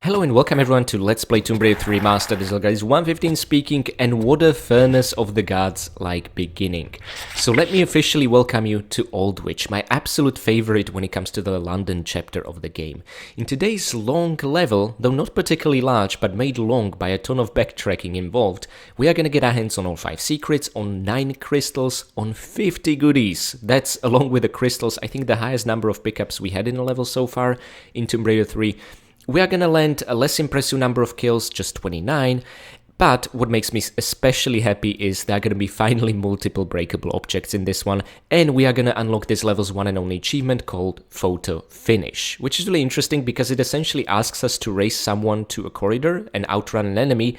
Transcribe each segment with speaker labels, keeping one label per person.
Speaker 1: Hello and welcome everyone to Let's Play Tomb Raider 3 Remastered. This is guys 115 speaking, and what a furnace of the gods like beginning. So let me officially welcome you to Aldwych, my absolute favorite when it comes to the London chapter of the game. In today's long level, though not particularly large but made long by a ton of backtracking involved, we are gonna get our hands on all 5 secrets, on 9 crystals, on 50 goodies. That's, along with the crystals, I think the highest number of pickups we had in a level so far in Tomb Raider 3. We are gonna land a less impressive number of kills, just 29, but what makes me especially happy is there are gonna be finally multiple breakable objects in this one, and we are gonna unlock this level's one and only achievement called Photo Finish, which is really interesting because it essentially asks us to race someone to a corridor and outrun an enemy,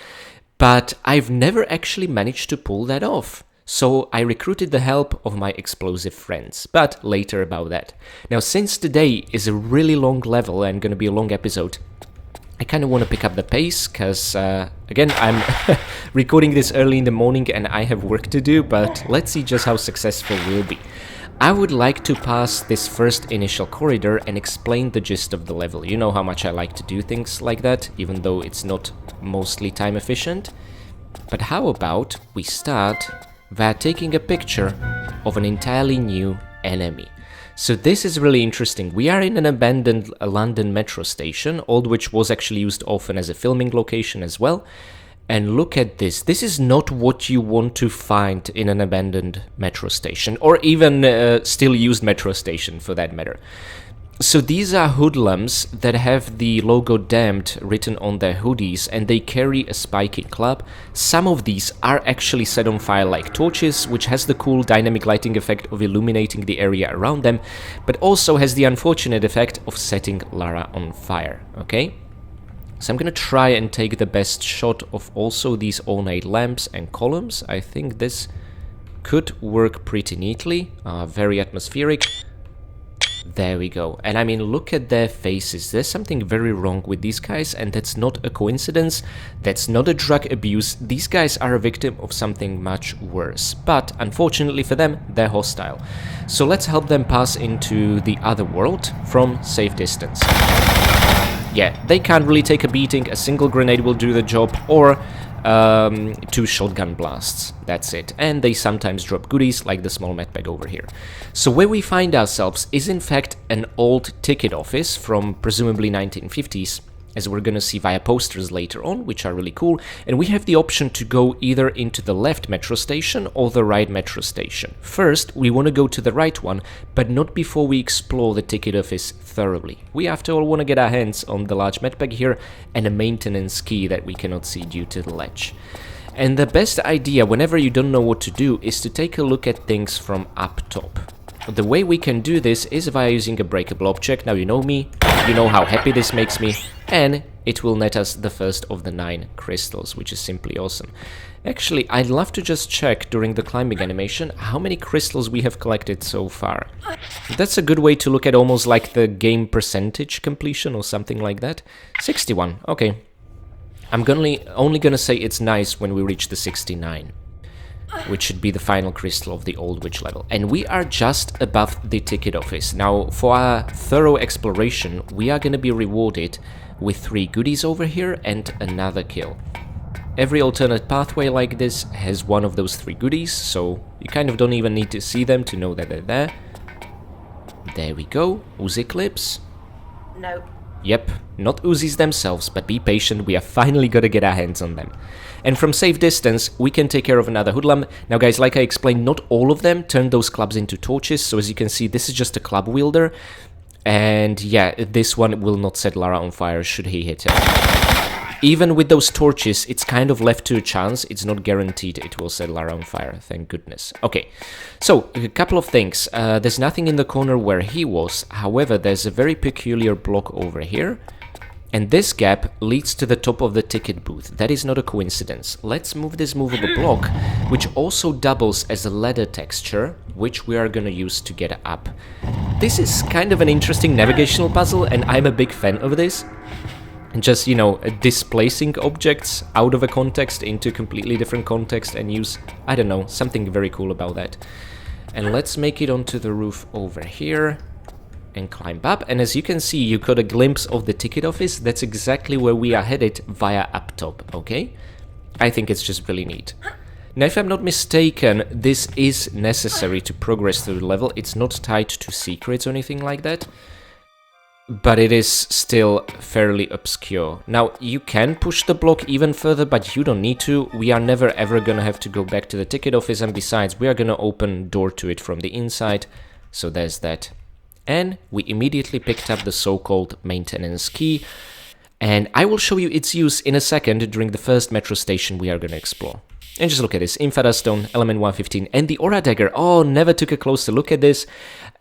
Speaker 1: but I've never actually managed to pull that off. So I recruited the help of my explosive friends, but later about that. Now, since today is a really long level and gonna be a long episode, I kind of want to pick up the pace, because, again, I'm recording this early in the morning and I have work to do, but let's see just how successful we'll be. I would like to pass this first initial corridor and explain the gist of the level. You know how much I like to do things like that, even though it's not mostly time efficient. But how about we start via taking a picture of an entirely new enemy. So this is really interesting. We are in an abandoned London metro station, Aldwych was actually used often as a filming location as well. And look at this. This is not what you want to find in an abandoned metro station, or even still used metro station for that matter. So these are hoodlums that have the logo damned written on their hoodies, and they carry a spiky club. Some of these are actually set on fire like torches, which has the cool dynamic lighting effect of illuminating the area around them, but also has the unfortunate effect of setting Lara on fire, okay? So I'm gonna try and take the best shot of also these ornate lamps and columns. I think this could work pretty neatly, very atmospheric. There we go. And I mean, look at their faces. There's something very wrong with these guys, and that's not a coincidence. That's not a drug abuse. These guys are a victim of something much worse. But unfortunately for them, they're hostile. So let's help them pass into the other world from safe distance. Yeah, they can't really take a beating. A single grenade will do the job, or 2 shotgun blasts, that's it. And they sometimes drop goodies like the small medbag over here. So where we find ourselves is in fact an old ticket office from presumably 1950s, as we're gonna see via posters later on, which are really cool. And we have the option to go either into the left metro station or the right metro station. First, we want to go to the right one, but not before we explore the ticket office thoroughly. We after all want to get our hands on the large medbag here and a maintenance key that we cannot see due to the ledge. And the best idea whenever you don't know what to do is to take a look at things from up top. The way we can do this is via using a breakable object. Now you know me, you know how happy this makes me, and it will net us the first of the 9 crystals, which is simply awesome. Actually, I'd love to just check during the climbing animation how many crystals we have collected so far. That's a good way to look at almost like the game percentage completion or something like that. 61, okay. I'm only gonna say it's nice when we reach the 69. Which should be the final crystal of the Aldwych level. And we are just above the ticket office. Now, for our thorough exploration, we are going to be rewarded with 3 goodies over here and another kill. Every alternate pathway like this has one of those 3 goodies, so you kind of don't even need to see them to know that they're there. There we go. Uzi clips.
Speaker 2: No.
Speaker 1: Yep, not Uzis themselves, but be patient, we are finally gonna get our hands on them. And from safe distance, we can take care of another hoodlum. Now guys, like I explained, not all of them turn those clubs into torches, so as you can see, this is just a club wielder. And yeah, this one will not set Lara on fire should he hit her. Even with those torches, it's kind of left to a chance, it's not guaranteed it will set Lara on fire, thank goodness. Okay, so a couple of things. There's nothing in the corner where he was, however, there's a very peculiar block over here. And this gap leads to the top of the ticket booth. That is not a coincidence. Let's move this movable block, which also doubles as a ladder texture, which we are gonna use to get up. This is kind of an interesting navigational puzzle, and I'm a big fan of this. Just, you know, displacing objects out of a context into completely different context and use, I don't know, something very cool about that. And let's make it onto the roof over here. and climb up. And as you can see, you got a glimpse of the ticket office. That's exactly where we are headed via up top, okay? I think it's just really neat. Now, if I'm not mistaken, this is necessary to progress through the level. It's not tied to secrets or anything like that, but it is still fairly obscure. Now, you can push the block even further, but you don't need to. We are never ever gonna have to go back to the ticket office, and besides, we are gonna open door to it from the inside, so there's that. And we immediately picked up the so-called maintenance key, and I will show you its use in a second during the first metro station we are gonna explore. And just look at this, Infada Stone, element 115, and the Aura Dagger. Oh, never took a closer look at this.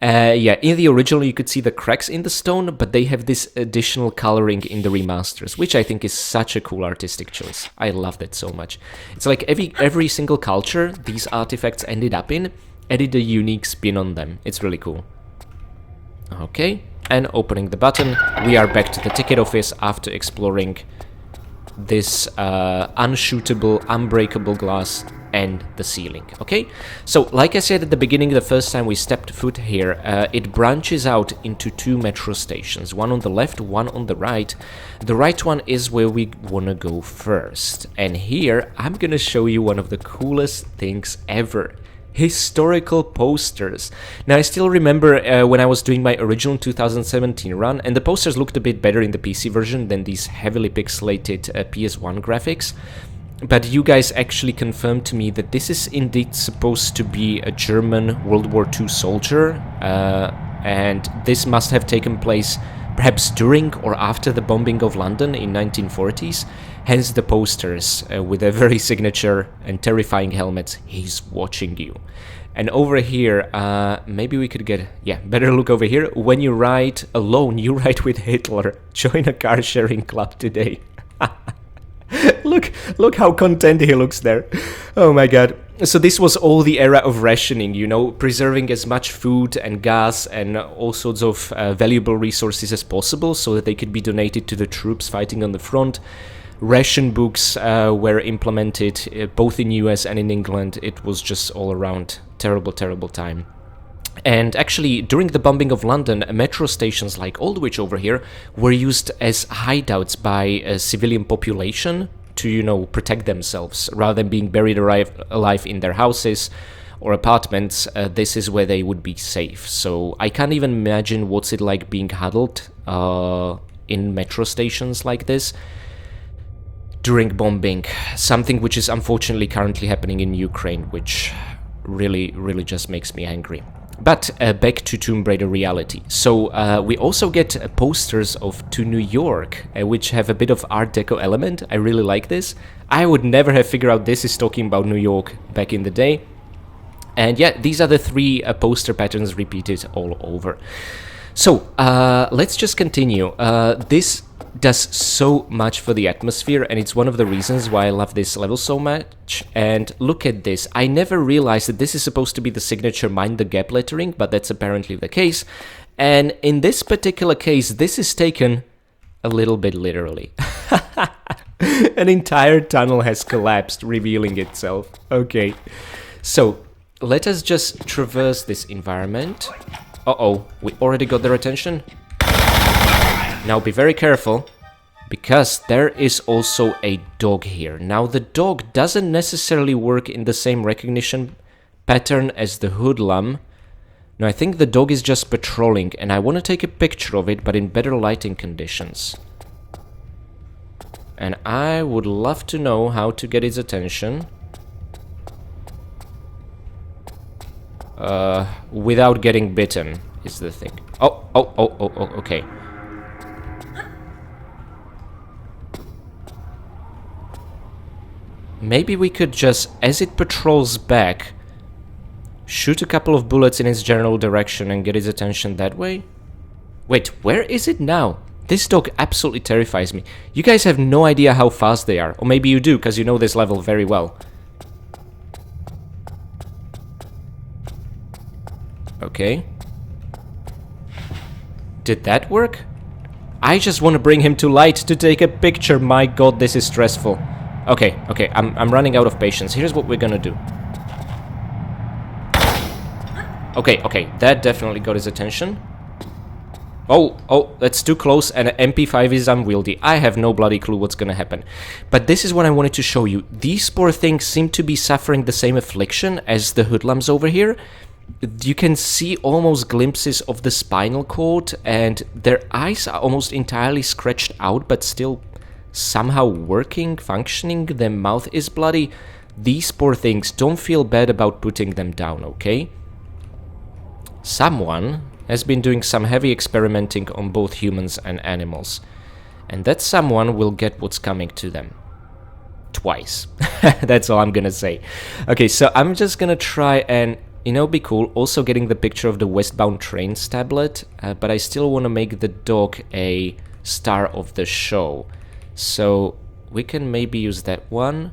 Speaker 1: Yeah, in the original you could see the cracks in the stone, but they have this additional coloring in the remasters, which I think is such a cool artistic choice. I love that so much. It's like every single culture these artifacts ended up in added a unique spin on them. It's really cool. Okay, and opening the button, we are back to the ticket office after exploring this unshootable, unbreakable glass and the ceiling. Okay, so like I said at the beginning, the first time we stepped foot here, it branches out into two metro stations, one on the left, one on the right. The right one is where we want to go first, and here I'm gonna show you one of the coolest things ever. Historical posters. Now, I still remember when I was doing my original 2017 run, and the posters looked a bit better in the PC version than these heavily pixelated PS1 graphics. But you guys actually confirmed to me that this is indeed supposed to be a German World War II soldier, and this must have taken place perhaps during or after the bombing of London in 1940s. Hence the posters with their very signature and terrifying helmets. He's watching you. And over here, maybe we could get, yeah, better look over here. When you ride alone, you ride with Hitler. Join a car sharing club today. Look how content he looks there. Oh my god. So this was all the era of rationing, you know, preserving as much food and gas and all sorts of valuable resources as possible so that they could be donated to the troops fighting on the front. Ration books were implemented both in US and in England. It was just all around terrible, terrible time. And actually, during the bombing of London, metro stations like Aldwych over here were used as hideouts by a civilian population to, you know, protect themselves. Rather than being buried alive in their houses or apartments, this is where they would be safe. So I can't even imagine what's it like being huddled in metro stations like this during bombing. Something which is unfortunately currently happening in Ukraine, which really just makes me angry. But back to Tomb Raider reality. So we also get posters to New York, which have a bit of Art Deco element. I really like this. I would never have figured out this is talking about New York back in the day. And yeah, these are the three poster patterns repeated all over. So let's just continue. This does so much for the atmosphere, and it's one of the reasons why I love this level so much. And look at this. I never realized that this is supposed to be the signature Mind the Gap lettering, but that's apparently the case. And in this particular case, this is taken a little bit literally. An entire tunnel has collapsed, revealing itself. Okay, so let us just traverse this environment. Uh-oh, we already got their attention? Now be very careful, because there is also a dog here. Now the dog doesn't necessarily work in the same recognition pattern as the hoodlum. Now I think the dog is just patrolling, and I want to take a picture of it, but in better lighting conditions. And I would love to know how to get its attention without getting bitten, is the thing. Oh, okay. Maybe we could just, as it patrols back, shoot a couple of bullets in its general direction and get its attention that way? Wait, where is it now? This dog absolutely terrifies me. You guys have no idea how fast they are. Or maybe you do, because you know this level very well. Okay. Did that work? I just want to bring him to light to take a picture. My god, this is stressful. Okay, I'm running out of patience. Here's what we're gonna do. Okay, that definitely got his attention. Oh, that's too close, and an MP5 is unwieldy. I have no bloody clue what's gonna happen. But this is what I wanted to show you. These poor things seem to be suffering the same affliction as the hoodlums over here. You can see almost glimpses of the spinal cord, and their eyes are almost entirely scratched out, but still somehow working, functioning. Their mouth is bloody. These poor things, don't feel bad about putting them down, okay? Someone has been doing some heavy experimenting on both humans and animals. And that someone will get what's coming to them. Twice. That's all I'm gonna say. Okay, so I'm just gonna try and, you know, be cool. Also getting the picture of the westbound trains tablet. But I still want to make the dog a star of the show. So we can maybe use that one.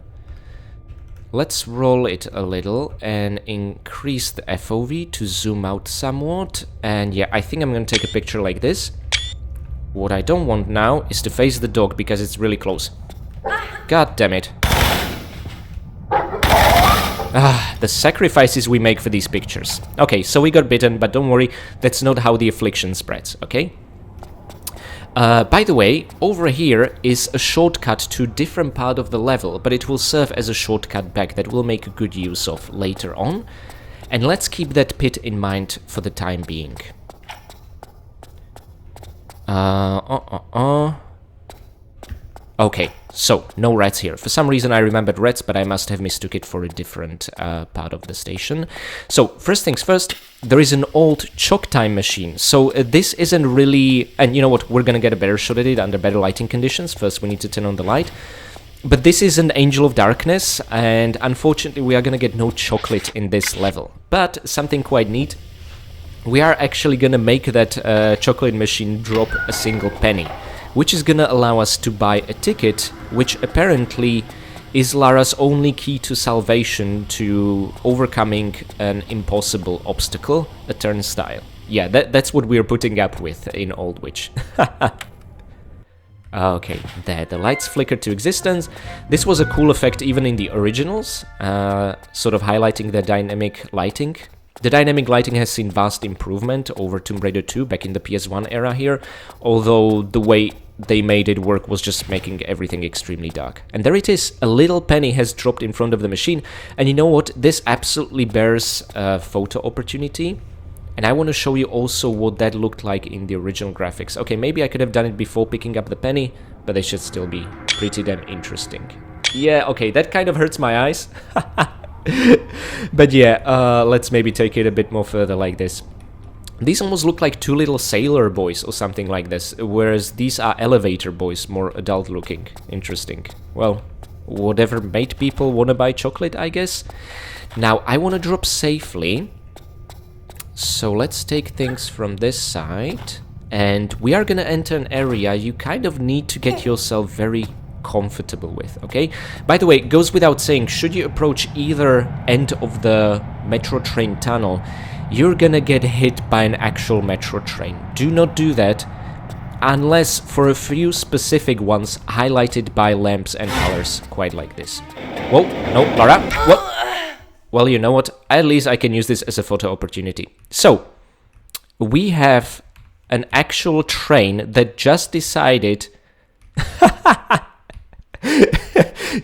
Speaker 1: Let's roll it a little and increase the FOV to zoom out somewhat. And yeah, I think I'm gonna take a picture like this. What I don't want now is to face the dog because it's really close. God damn it. The sacrifices we make for these pictures. Okay, so we got bitten, but don't worry, that's not how the affliction spreads, okay? By the way, over here is a shortcut to a different part of the level, but it will serve as a shortcut back that we'll make good use of later on. And let's keep that pit in mind for the time being. Okay, so no rats here. For some reason I remembered rats, but I must have mistook it for a different part of the station. So, first things first, there is an old chalk time machine. So this isn't really... And you know what, we're gonna get a better shot at it under better lighting conditions. First we need to turn on the light. But this is an Angel of Darkness, and unfortunately we are gonna get no chocolate in this level. But something quite neat. We are actually gonna make that chocolate machine drop a single penny, which is gonna allow us to buy a ticket, which apparently is Lara's only key to salvation to overcoming an impossible obstacle, a turnstile. Yeah, that's what we're putting up with in Aldwych. Okay, there, the lights flickered to existence. This was a cool effect even in the originals, sort of highlighting the dynamic lighting. The dynamic lighting has seen vast improvement over Tomb Raider 2 back in the PS1 era here, although the way they made it work was just making everything extremely dark. And there it is, a little penny has dropped in front of the machine, and you know what, this absolutely bears a photo opportunity, and I want to show you also what that looked like in the original graphics. Okay, maybe I could have done it before picking up the penny, but they should still be pretty damn interesting. Yeah, okay, that kind of hurts my eyes. But yeah, let's maybe take it a bit more further like this. These almost look like two little sailor boys or something like this, whereas these are elevator boys, more adult looking. Interesting. Well, whatever made people want to buy chocolate, I guess. Now, I want to drop safely, so let's take things from this side. And we are gonna enter an area you kind of need to get yourself very comfortable with, okay? By the way, it goes without saying, should you approach either end of the metro train tunnel, you're gonna get hit by an actual metro train. Do not do that, unless for a few specific ones highlighted by lamps and colors, quite like this. Whoa, no, Lara, what? Well, you know what, at least I can use this as a photo opportunity. So, we have an actual train that just decided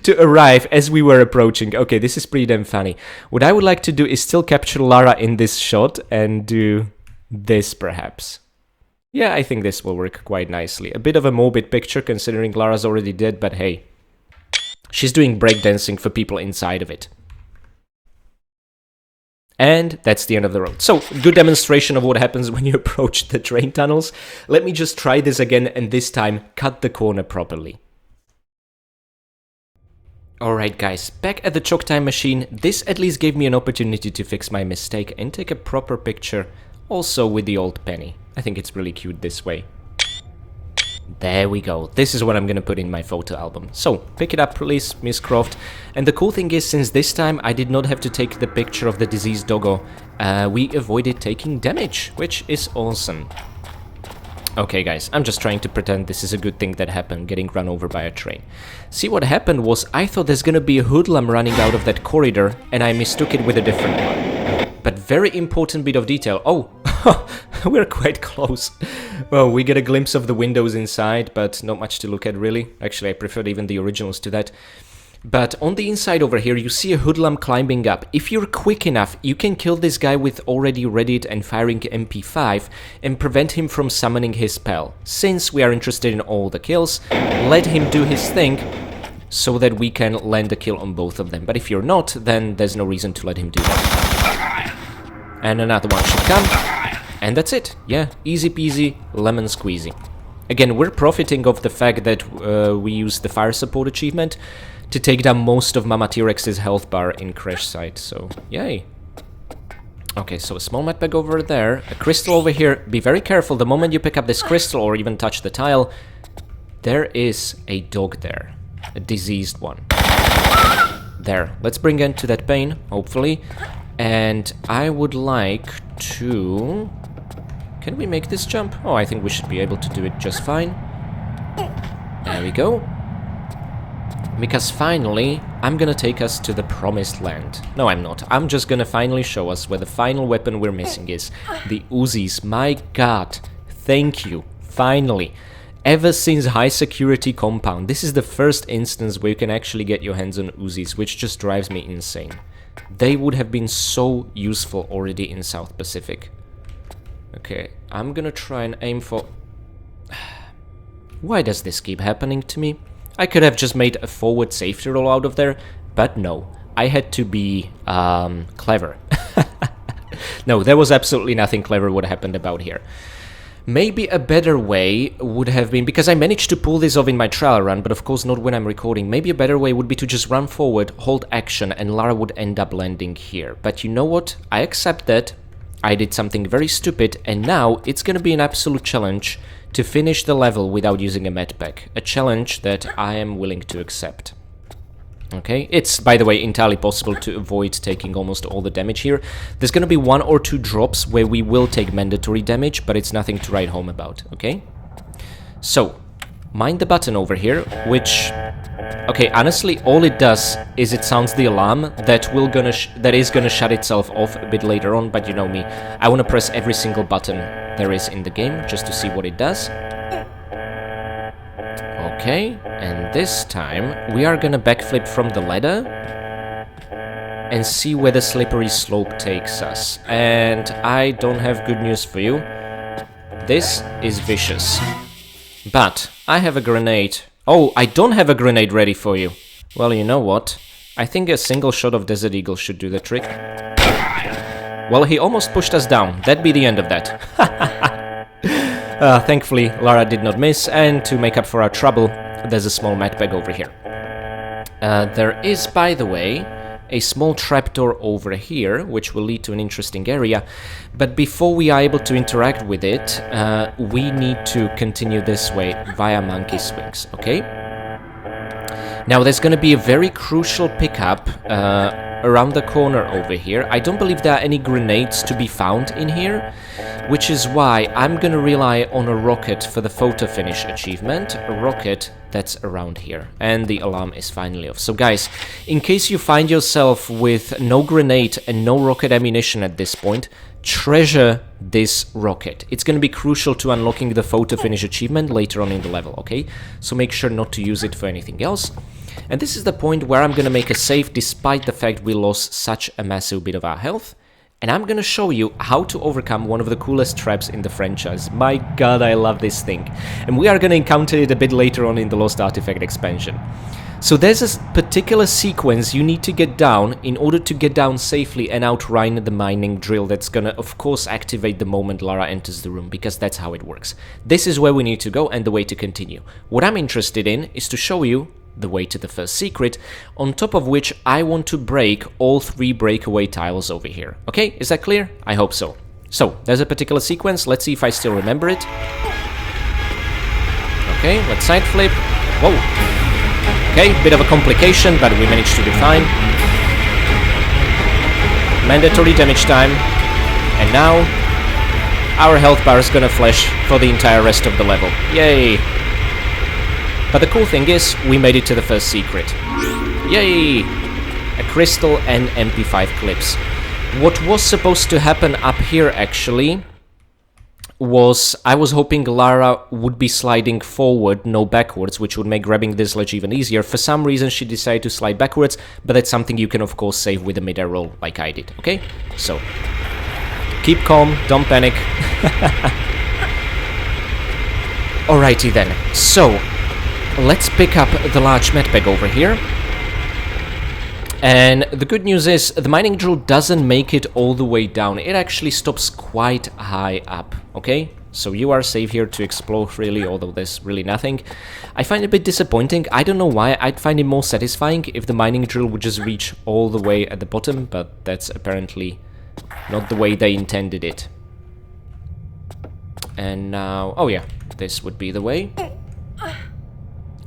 Speaker 1: to arrive as we were approaching. Okay, this is pretty damn funny. What I would like to do is still capture Lara in this shot and do this perhaps. Yeah, I think this will work quite nicely. A bit of a morbid picture considering Lara's already dead, but hey, she's doing breakdancing for people inside of it. And that's the end of the road. So, good demonstration of what happens when you approach the train tunnels. Let me just try this again, and this time cut the corner properly. Alright guys, back at the chalk time machine. This at least gave me an opportunity to fix my mistake and take a proper picture, also with the old penny. I think it's really cute this way. There we go. This is what I'm gonna put in my photo album. So, pick it up please, Miss Croft. And the cool thing is, since this time I did not have to take the picture of the diseased doggo, we avoided taking damage, which is awesome. Okay guys, I'm just trying to pretend this is a good thing that happened, getting run over by a train. See, what happened was, I thought there's gonna be a hoodlum running out of that corridor, and I mistook it with a different one. But very important bit of detail. Oh, we're quite close. Well, we get a glimpse of the windows inside, but not much to look at, really. Actually, I preferred even the originals to that. But on the inside over here, you see a hoodlum climbing up. If you're quick enough, you can kill this guy with already readied and firing MP5 and prevent him from summoning his spell. Since we are interested in all the kills, let him do his thing so that we can land a kill on both of them. But if you're not, then there's no reason to let him do that. And another one should come. And that's it. Yeah, easy peasy, lemon squeezy. Again, we're profiting of the fact that we use the fire support achievement to take down most of Mama T-Rex's health bar in Crash Site, so yay. Okay, so a small medbag over there, a crystal over here. Be very careful, the moment you pick up this crystal or even touch the tile, there is a dog there, a diseased one. There, let's bring end to that pain, hopefully. And I would like to... Can we make this jump? Oh, I think we should be able to do it just fine. There we go. Because finally, I'm gonna take us to the promised land. No, I'm not. I'm just gonna finally show us where the final weapon we're missing is. The Uzis. My god. Thank you. Finally. Ever since High Security Compound, this is the first instance where you can actually get your hands on Uzis, which just drives me insane. They would have been so useful already in South Pacific. Okay, I'm gonna try and aim for... Why does this keep happening to me? I could have just made a forward safety roll out of there, but no. I had to be clever. No, there was absolutely nothing clever what happened about here. Maybe a better way would have been, because I managed to pull this off in my trial run, but of course not when I'm recording, maybe a better way would be to just run forward, hold action, and Lara would end up landing here. But you know what? I accept that. I did something very stupid, and now it's gonna be an absolute challenge to finish the level without using a medpack. A challenge that I am willing to accept. Okay, it's, by the way, entirely possible to avoid taking almost all the damage here. There's gonna be 1 or 2 drops where we will take mandatory damage, but it's nothing to write home about, okay? So, mind the button over here, which... Okay, honestly, all it does is it sounds the alarm that is gonna shut itself off a bit later on, but you know me. I wanna press every single button there is in the game, just to see what it does. Okay, and this time we are gonna backflip from the ladder and see where the slippery slope takes us. And I don't have good news for you. This is vicious. But I have a grenade. Oh, I don't have a grenade ready for you. Well, you know what? I think a single shot of Desert Eagle should do the trick. Well, he almost pushed us down. That'd be the end of that. Thankfully, Lara did not miss, and to make up for our trouble, there's a small medbag over here. There is, by the way, a small trapdoor over here, which will lead to an interesting area. But before we are able to interact with it, we need to continue this way via monkey swings, okay? Now, there's going to be a very crucial pickup around the corner over here. I don't believe there are any grenades to be found in here, which is why I'm going to rely on a rocket for the photo finish achievement, a rocket that's around here. And the alarm is finally off. So guys, in case you find yourself with no grenade and no rocket ammunition at this point, treasure this rocket. It's going to be crucial to unlocking the photo finish achievement later on in the level, okay? So make sure not to use it for anything else. And this is the point where I'm going to make a save despite the fact we lost such a massive bit of our health. And I'm going to show you how to overcome one of the coolest traps in the franchise. My god, I love this thing. And we are going to encounter it a bit later on in the Lost Artifact expansion. So there's a particular sequence you need to get down in order to get down safely and outrun the mining drill that's gonna, of course, activate the moment Lara enters the room, because that's how it works. This is where we need to go and the way to continue. What I'm interested in is to show you the way to the first secret, on top of which I want to break all 3 breakaway tiles over here. Okay, is that clear? I hope so. So, there's a particular sequence, let's see if I still remember it. Okay, let's side flip. Whoa! Okay, bit of a complication, but we managed to do fine. Mandatory damage time. And now, our health bar is gonna flash for the entire rest of the level. Yay! But the cool thing is, we made it to the first secret. Yay! A crystal and MP5 clips. What was supposed to happen up here, actually, was I was hoping Lara would be sliding forward, no backwards, which would make grabbing this ledge even easier. For some reason, she decided to slide backwards, but that's something you can, of course, save with a mid-air roll like I did, okay? So, keep calm, don't panic. Alrighty then, so, let's pick up the large medbag over here. And the good news is, the mining drill doesn't make it all the way down. It actually stops quite high up, okay? So you are safe here to explore freely, although there's really nothing. I find it a bit disappointing. I don't know why. I'd find it more satisfying if the mining drill would just reach all the way at the bottom, but that's apparently not the way they intended it. And now... oh yeah, this would be the way.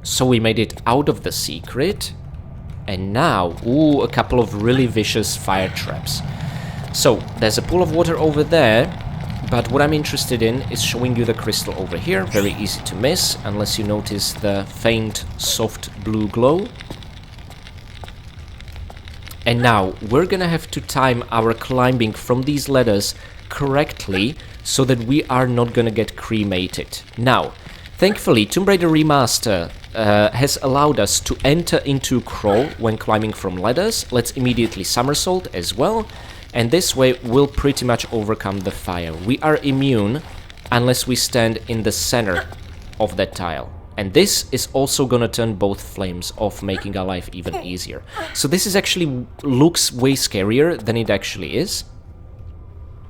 Speaker 1: So we made it out of the secret. And now, ooh, a couple of really vicious fire traps. So, there's a pool of water over there, but what I'm interested in is showing you the crystal over here. Very easy to miss, unless you notice the faint, soft blue glow. And now, we're gonna have to time our climbing from these ladders correctly, so that we are not gonna get cremated. Now, thankfully, Tomb Raider Remaster has allowed us to enter into crawl when climbing from ladders. Let's immediately somersault as well, and this way we'll pretty much overcome the fire. We are immune unless we stand in the center of that tile. And this is also gonna turn both flames off, making our life even easier. So this is actually looks way scarier than it actually is.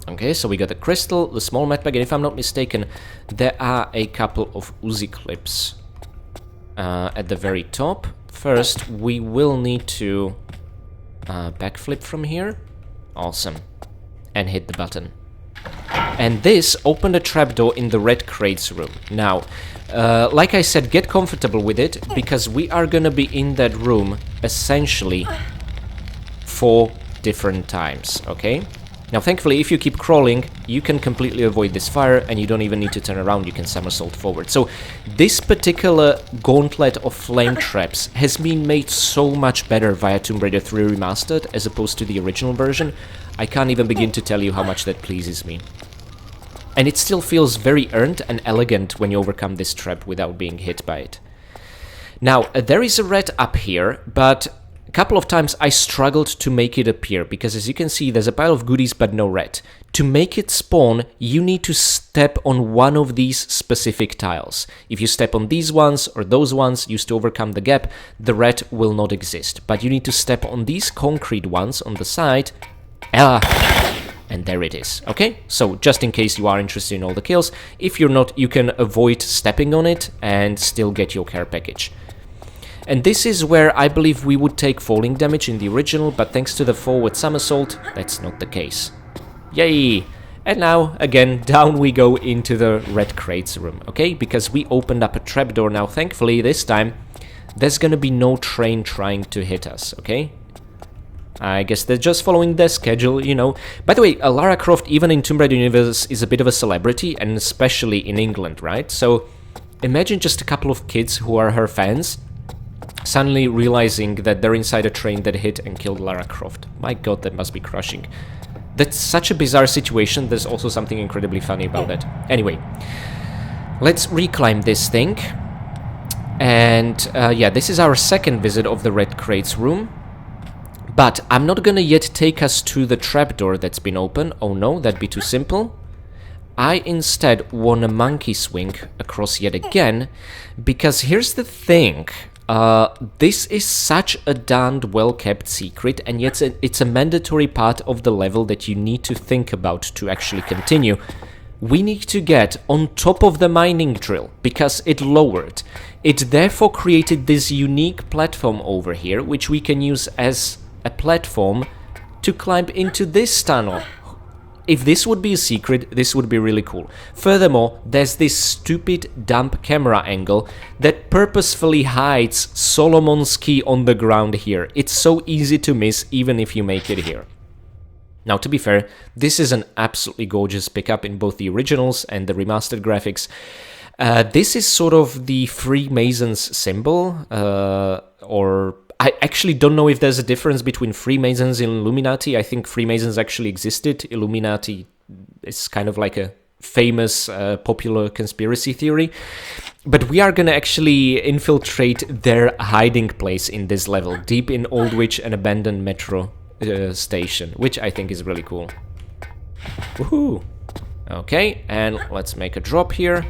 Speaker 1: Okay, so we got the crystal, the small medbag, and if I'm not mistaken, there are a couple of Uzi clips at the very top. First, we will need to backflip from here. Awesome. And hit the button. And this opened a trapdoor in the red crates room. Now, like I said, get comfortable with it, because we are gonna be in that room essentially 4 different times, okay? Now, thankfully, if you keep crawling, you can completely avoid this fire, and you don't even need to turn around, you can somersault forward. So, this particular gauntlet of flame traps has been made so much better via Tomb Raider 3 Remastered, as opposed to the original version. I can't even begin to tell you how much that pleases me. And it still feels very earned and elegant when you overcome this trap without being hit by it. Now, there is a rat up here, but... a couple of times I struggled to make it appear, because as you can see there's a pile of goodies but no rat. To make it spawn, you need to step on one of these specific tiles. If you step on these ones or those ones used to overcome the gap, the rat will not exist. But you need to step on these concrete ones on the side, and there it is, okay? So just in case you are interested in all the kills, if you're not, you can avoid stepping on it and still get your care package. And this is where I believe we would take falling damage in the original, but thanks to the forward somersault, that's not the case. Yay! And now, again, down we go into the red crates room, okay? Because we opened up a trapdoor now, thankfully, this time, there's gonna be no train trying to hit us, okay? I guess they're just following their schedule, you know. By the way, Lara Croft, even in Tomb Raider universe, is a bit of a celebrity, and especially in England, right? So, imagine just a couple of kids who are her fans, suddenly realizing that they're inside a train that hit and killed Lara Croft. My god, that must be crushing. That's such a bizarre situation, there's also something incredibly funny about that. Anyway, let's reclimb this thing. And yeah, this is our second visit of the red crates room. But I'm not gonna yet take us to the trapdoor that's been opened. Oh no, that'd be too simple. I instead want a monkey swing across yet again, because here's the thing. This is such a darned well-kept secret, and yet it's a mandatory part of the level that you need to think about to actually continue. We need to get on top of the mining drill, because it lowered. It therefore created this unique platform over here, which we can use as a platform to climb into this tunnel. If this would be a secret, this would be really cool. Furthermore, there's this stupid dump camera angle that purposefully hides Solomon's key on the ground here. It's so easy to miss even if you make it here. Now, to be fair, this is an absolutely gorgeous pickup in both the originals and the remastered graphics. This is sort of the Freemasons symbol, or... I actually don't know if there's a difference between Freemasons and Illuminati. I think Freemasons actually existed. Illuminati is kind of like a famous popular conspiracy theory. But we are gonna actually infiltrate their hiding place in this level, deep in Aldwych, an abandoned metro station, which I think is really cool. Woohoo! Okay, and let's make a drop here.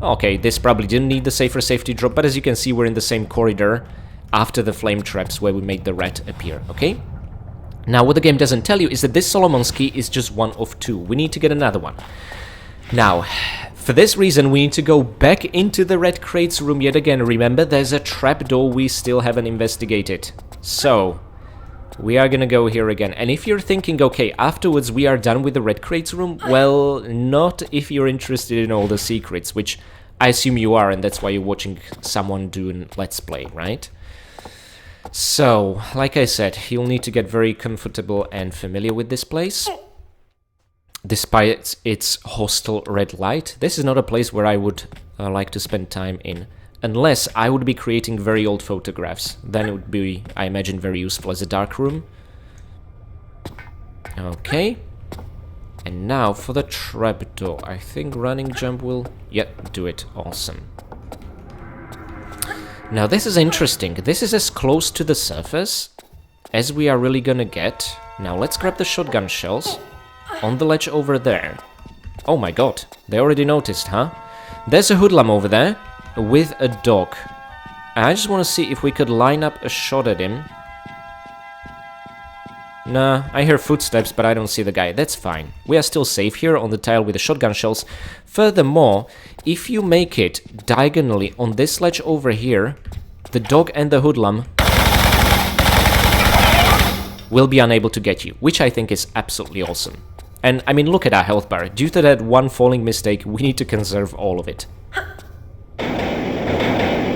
Speaker 1: Okay, this probably didn't need the safer safety drop, but as you can see, we're in the same corridor after the flame traps where we made the rat appear, okay? Now, what the game doesn't tell you is that this Solomon's key is just one of two. We need to get another one. Now, for this reason, we need to go back into the red crates room yet again. Remember, there's a trapdoor we still haven't investigated. So, we are gonna go here again. And if you're thinking, okay, afterwards we are done with the red crates room, well, not if you're interested in all the secrets, which I assume you are, and that's why you're watching someone do a Let's Play, right? So, like I said, you'll need to get very comfortable and familiar with this place. Despite its hostile red light, this is not a place where I would like to spend time in. Unless I would be creating very old photographs. Then it would be, I imagine, very useful as a dark room. Okay. And now for the trapdoor. I think running jump will... Yep, do it. Awesome. Now this is interesting. This is as close to the surface as we are really gonna get. Now let's grab the shotgun shells on the ledge over there. Oh my god, they already noticed, huh? There's a hoodlum over there with a dog. I just want to see if we could line up a shot at him. Nah, I hear footsteps, but I don't see the guy. That's fine. We are still safe here on the tile with the shotgun shells. Furthermore, if you make it diagonally on this ledge over here, the dog and the hoodlum will be unable to get you, which I think is absolutely awesome. And, I mean, look at our health bar. Due to that one falling mistake, we need to conserve all of it.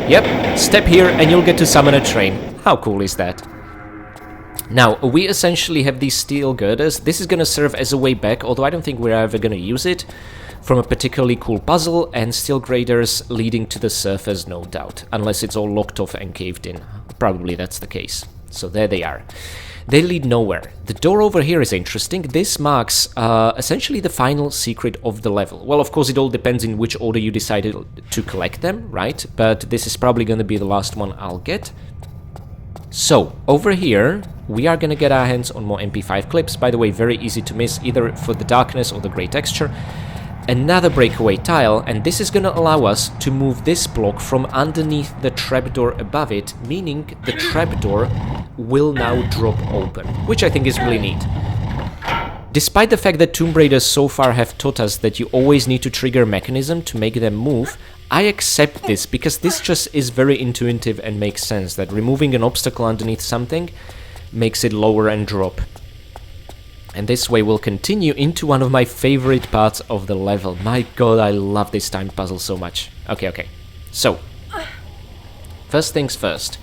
Speaker 1: Yep, step here and you'll get to summon a train. How cool is that? Now, we essentially have these steel girders. This is gonna serve as a way back, although I don't think we're ever gonna use it, from a particularly cool puzzle, and steel graders leading to the surface, no doubt. Unless it's all locked off and caved in. Probably that's the case. So there they are. They lead nowhere. The door over here is interesting. This marks essentially the final secret of the level. Well, of course, it all depends in which order you decided to collect them, right? But this is probably going to be the last one I'll get. So, over here, we are going to get our hands on more MP5 clips. By the way, very easy to miss, either for the darkness or the grey texture. Another breakaway tile, and this is going to allow us to move this block from underneath the trapdoor above it, meaning the trapdoor will now drop open, which I think is really neat. Despite the fact that Tomb Raiders so far have taught us that you always need to trigger a mechanism to make them move, I accept this because this just is very intuitive and makes sense, that removing an obstacle underneath something makes it lower and drop. And this way we'll continue into one of my favorite parts of the level. My god, I love this timed puzzle so much. Okay. So, first things first.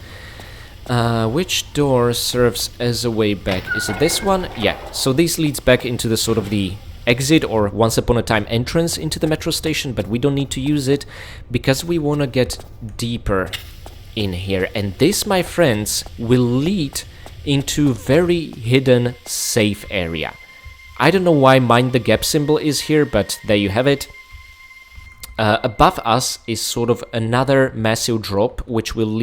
Speaker 1: Which door serves as a way back? Is it this one? Yeah, so this leads back into the sort of the exit or once upon a time entrance into the metro station, but we don't need to use it because we want to get deeper in here. And this, my friends, will lead into very hidden safe area. I don't know why mind the gap symbol is here, but there you have it. Above us is sort of another massive drop, which will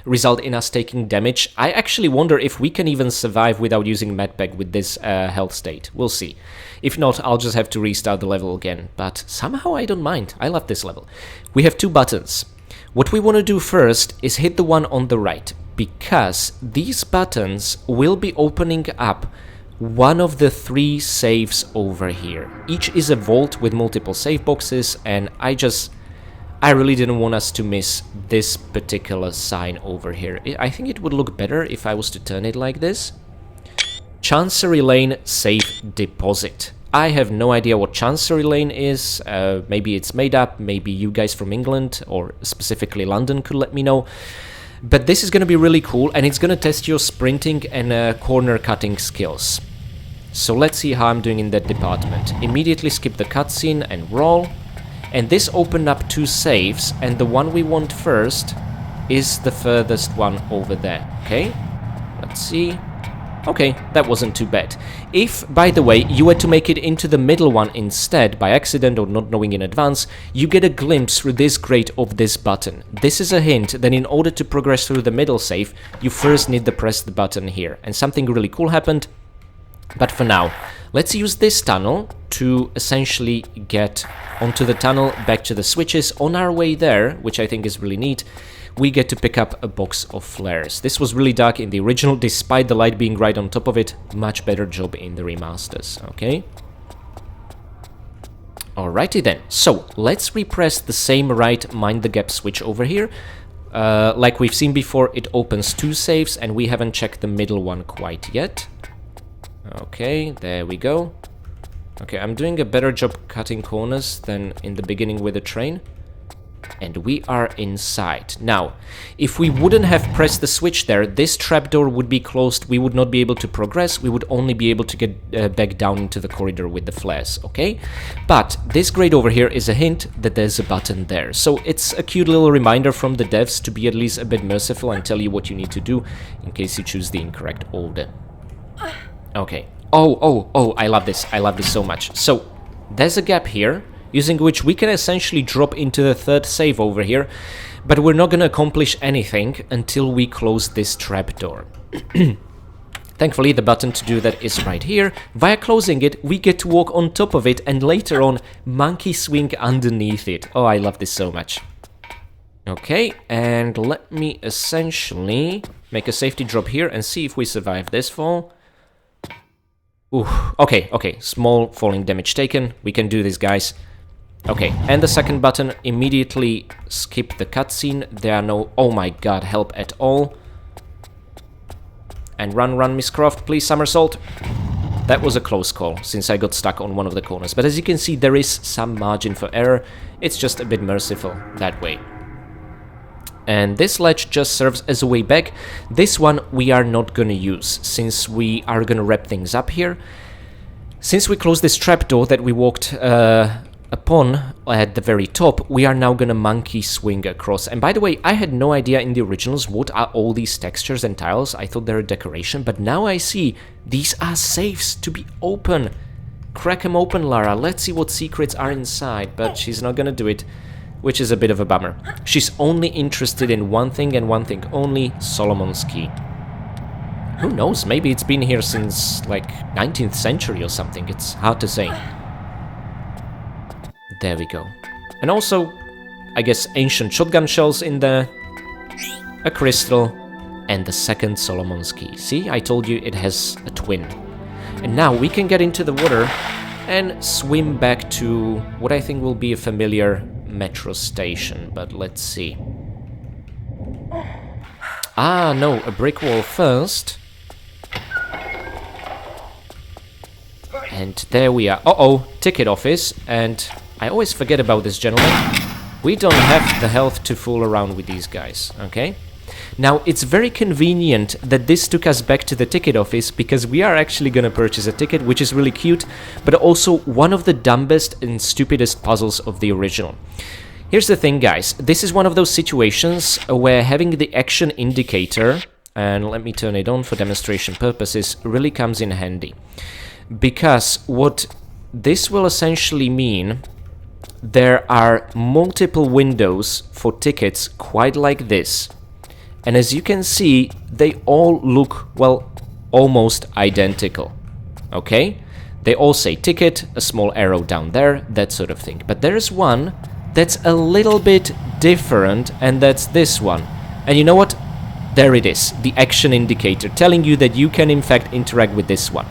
Speaker 1: result in us taking damage. I actually wonder if we can even survive without using medpack with this health state. We'll see. If not, I'll just have to restart the level again. But somehow I don't mind. I love this level. We have two buttons. What we want to do first is hit the one on the right, because these buttons will be opening up one of the 3 safes over here. Each is a vault with multiple safe boxes, and I really didn't want us to miss this particular sign over here. I think it would look better if I was to turn it like this. Chancery Lane Safe Deposit. I have no idea what Chancery Lane is. Maybe it's made up, maybe you guys from England or specifically London could let me know. But this is going to be really cool, and it's going to test your sprinting and corner cutting skills. So let's see how I'm doing in that department. Immediately skip the cutscene and roll. And this opened up 2 saves, and the one we want first is the furthest one over there. Okay, let's see. Okay, that wasn't too bad. If, by the way, you were to make it into the middle one instead, by accident or not knowing in advance, you get a glimpse through this grate of this button. This is a hint that in order to progress through the middle safe, you first need to press the button here. And something really cool happened. But for now, let's use this tunnel to essentially get onto the tunnel, back to the switches. On our way there, which I think is really neat, we get to pick up a box of flares. This was really dark in the original, despite the light being right on top of it. Much better job in the remasters, okay? Alrighty then, so let's repress the same right mind the gap switch over here. Like we've seen before, it opens 2 safes, and we haven't checked the middle one quite yet. Okay, there we go. Okay, I'm doing a better job cutting corners than in the beginning with the train. And we are inside. Now, if we wouldn't have pressed the switch there, this trapdoor would be closed, we would not be able to progress, we would only be able to get back down into the corridor with the flares, okay? But this grate over here is a hint that there's a button there. So it's a cute little reminder from the devs to be at least a bit merciful and tell you what you need to do in case you choose the incorrect order. Okay. Oh, I love this so much. So, there's a gap here, using which we can essentially drop into the 3rd save over here, but we're not gonna accomplish anything until we close this trapdoor. Thankfully, the button to do that is right here. Via closing it, we get to walk on top of it and later on, monkey swing underneath it. Oh, I love this so much. Okay, and let me essentially make a safety drop here and see if we survive this fall. Ooh, okay, small falling damage taken. We can do this, guys. Okay, and the second button, immediately skip the cutscene. There are no, oh my god, help at all. And run, Miss Croft, please somersault. That was a close call, since I got stuck on one of the corners. But as you can see, there is some margin for error. It's just a bit merciful that way. And this ledge just serves as a way back. This one we are not gonna use, since we are gonna wrap things up here. Since we closed this trapdoor that we walked upon at the very top, we are now gonna monkey swing across. And by the way, I had no idea in the originals what are all these textures and tiles. I thought they're a decoration, but now I see these are safes to be open. Crack them open, Lara. Let's see what secrets are inside, but she's not gonna do it, which is a bit of a bummer. She's only interested in one thing and one thing only, Solomon's key. Who knows, maybe it's been here since, like, 19th century or something, it's hard to say. There we go. And also, I guess, ancient shotgun shells in there, a crystal, and the second Solomon's key. See, I told you it has a twin. And now we can get into the water and swim back to what I think will be a familiar metro station, but let's see. Ah, no, a brick wall first. And there we are. Uh-oh, ticket office. And I always forget about this, gentlemen. We don't have the health to fool around with these guys, okay? Now, it's very convenient that this took us back to the ticket office, because we are actually gonna purchase a ticket, which is really cute, but also one of the dumbest and stupidest puzzles of the original. Here's the thing, guys. This is one of those situations where having the action indicator, and let me turn it on for demonstration purposes, really comes in handy. Because what this will essentially mean, there are multiple windows for tickets quite like this. And as you can see, they all look, well, almost identical. Okay? They all say ticket, a small arrow down there, that sort of thing. But there's one that's a little bit different, and that's this one. And you know what? There it is, the action indicator, telling you that you can in fact interact with this one.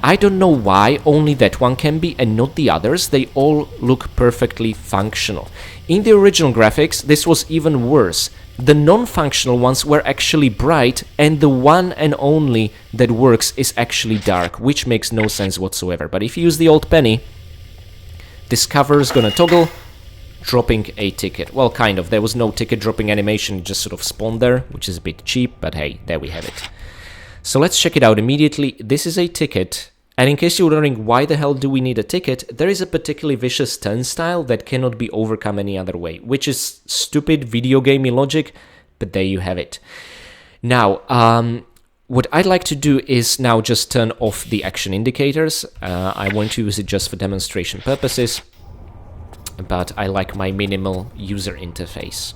Speaker 1: I don't know why only that one can be and not the others. They all look perfectly functional. In the original graphics, this was even worse. The non-functional ones were actually bright, and the one and only that works is actually dark, which makes no sense whatsoever. But if you use the old penny, this cover is gonna toggle, dropping a ticket. Well, kind of. There was no ticket dropping animation, it just sort of spawned there, which is a bit cheap, but hey, there we have it. So let's check it out immediately. This is a ticket. And in case you're wondering why the hell do we need a ticket, there is a particularly vicious turnstile that cannot be overcome any other way, which is stupid video gamey logic, but there you have it. Now, what I'd like to do is now just turn off the action indicators. I want to use it just for demonstration purposes, but I like my minimal user interface.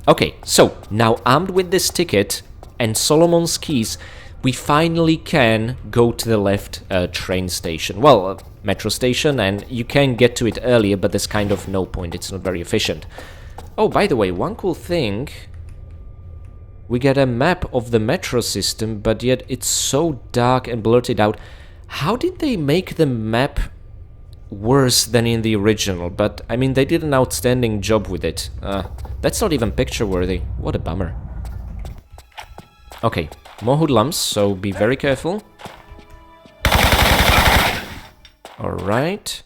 Speaker 1: Okay, so now armed with this ticket and Solomon's keys, we finally can go to the left train station. Well, metro station, and you can get to it earlier, but there's kind of no point. It's not very efficient. Oh, by the way, one cool thing. We get a map of the metro system, but yet it's so dark and blurted out. How did they make the map worse than in the original? But, I mean, they did an outstanding job with it. That's not even picture-worthy. What a bummer. Okay, more hoodlums, so be very careful. Alright.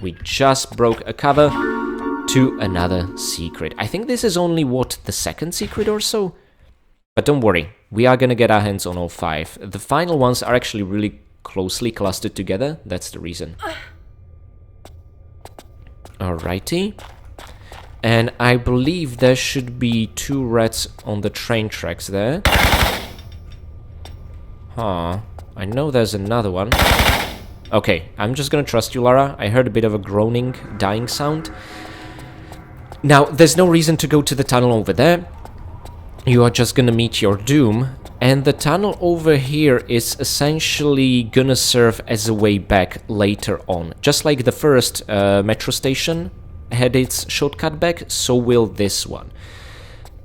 Speaker 1: We just broke a cover to another secret. I think this is only, what, the second secret or so? But don't worry, we are gonna get our hands on all 5. The final ones are actually really closely clustered together, that's the reason. Alrighty. And I believe there should be 2 rats on the train tracks there. Huh. I know there's another one. Okay, I'm just gonna trust you, Lara. I heard a bit of a groaning, dying sound. Now, there's no reason to go to the tunnel over there. You are just gonna meet your doom. And the tunnel over here is essentially gonna serve as a way back later on. Just like the first metro station had its shortcut back, so will this one.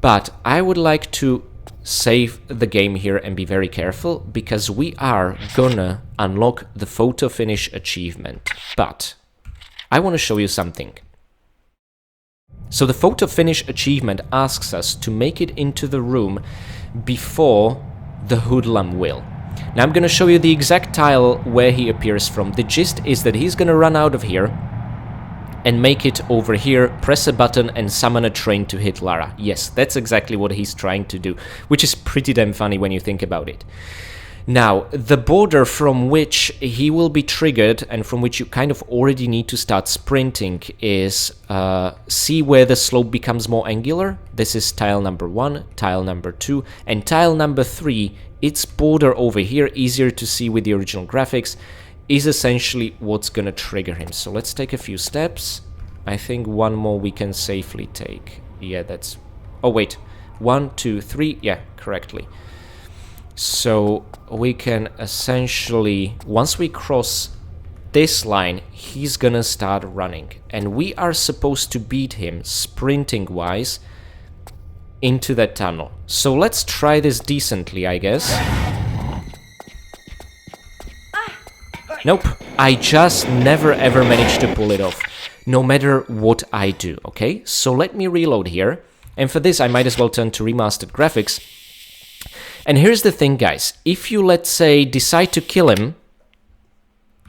Speaker 1: But I would like to save the game here and be very careful, because we are gonna unlock the photo finish achievement. But I want to show you something. So the photo finish achievement asks us to make it into the room before the hoodlum will. Now I'm gonna show you the exact tile where he appears from. The gist is that he's gonna run out of here and make it over here, press a button and summon a train to hit Lara. Yes, that's exactly what he's trying to do, which is pretty damn funny when you think about it. Now, the border from which he will be triggered and from which you kind of already need to start sprinting is, see where the slope becomes more angular? This is tile number 1, tile number 2, and tile number 3, its border over here, easier to see with the original graphics, is essentially what's gonna trigger him. So let's take a few steps. I think one more we can safely take. Yeah, that's... Oh, wait. 1, 2, 3. Yeah, correctly. So we can essentially... Once we cross this line, he's gonna start running. And we are supposed to beat him, sprinting-wise, into that tunnel. So let's try this decently, I guess. Nope, I just never ever managed to pull it off, no matter what I do, okay? So let me reload here, and for this I might as well turn to remastered graphics. And here's the thing, guys, if you, let's say, decide to kill him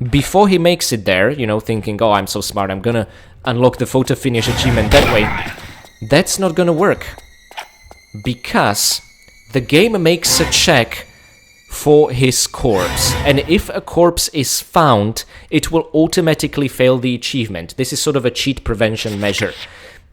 Speaker 1: before he makes it there, you know, thinking, oh, I'm so smart, I'm gonna unlock the photo finish achievement that way, that's not gonna work, because the game makes a check for his corpse, and if a corpse is found, it will automatically fail the achievement. This is sort of a cheat prevention measure.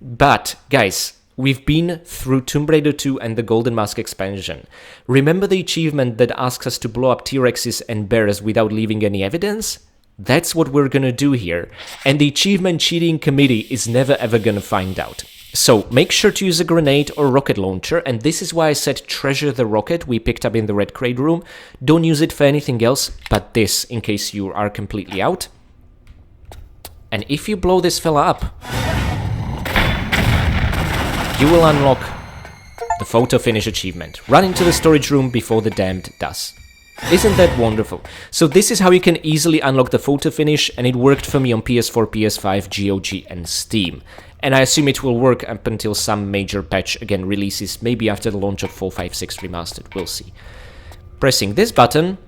Speaker 1: But, guys, we've been through Tomb Raider 2 and the Golden Mask expansion. Remember the achievement that asks us to blow up T-Rexes and bears without leaving any evidence? That's what we're gonna do here, and the achievement cheating committee is never ever gonna find out. So, make sure to use a grenade or rocket launcher, and this is why I said treasure the rocket we picked up in the red crate room. Don't use it for anything else but this, in case you are completely out. And if you blow this fella up, you will unlock the photo finish achievement. Run into the storage room before the damned does. Isn't that wonderful? So this is how you can easily unlock the photo finish, and it worked for me on PS4, PS5, GOG and Steam. And I assume it will work up until some major patch again releases, maybe after the launch of 456 Remastered, we'll see. Pressing this button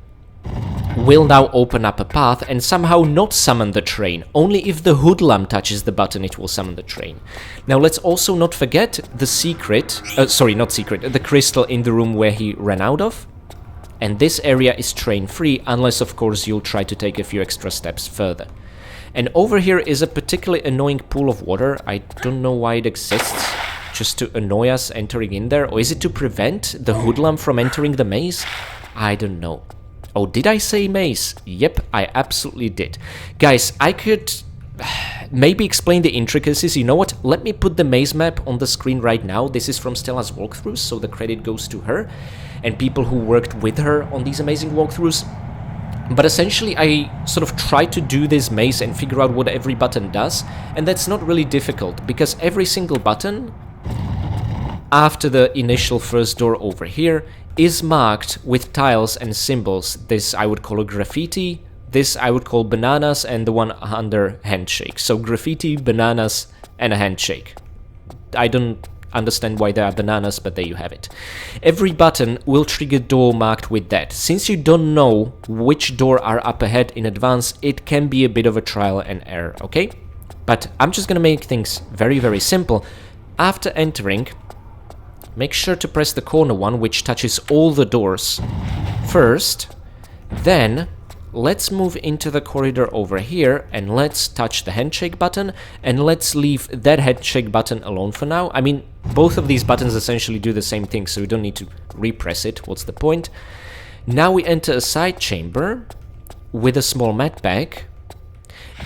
Speaker 1: will now open up a path and somehow not summon the train. Only if the hoodlum touches the button it will summon the train. Now let's also not forget the secret, the crystal in the room where he ran out of. And this area is train free, unless of course you'll try to take a few extra steps further. And over here is a particularly annoying pool of water. I don't know why it exists. just to annoy us entering in there? Or is it to prevent the hoodlum from entering the maze? I don't know. Oh, did I say maze? Yep, I absolutely did. Guys, I could maybe explain the intricacies. You know what? Let me put the maze map on the screen right now. This is from Stella's walkthroughs, so the credit goes to her and people who worked with her on these amazing walkthroughs. But essentially, I sort of try to do this maze and figure out what every button does, and that's not really difficult, because every single button after the initial first door over here is marked with tiles and symbols. This I would call a graffiti, this I would call bananas, and the one under handshake. So graffiti, bananas, and a handshake. I don't understand why there are bananas, but there you have it. Every button will trigger door marked with that. Since you don't know which door are up ahead in advance, it can be a bit of a trial and error, okay? But I'm just gonna make things very, very simple. After entering, make sure to press the corner one, which touches all the doors first. Then let's move into the corridor over here and let's touch the handshake button, and let's leave that handshake button alone for now. I mean, both of these buttons essentially do the same thing, so we don't need to repress it. What's the point? Now we enter a side chamber with a small mat bag.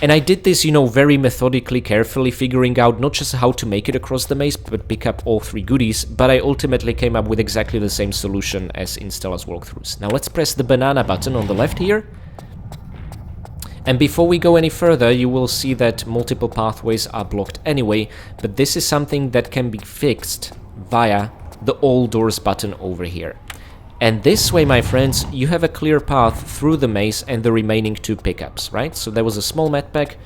Speaker 1: And I did this, you know, very methodically, carefully, figuring out not just how to make it across the maze, but pick up all three goodies, but I ultimately came up with exactly the same solution as in Stella's walkthroughs. Now let's press the banana button on the left here. And before we go any further, you will see that multiple pathways are blocked anyway, but this is something that can be fixed via the all doors button over here. And this way, my friends, you have a clear path through the maze and the remaining two pickups, right? So there was a small mat pack.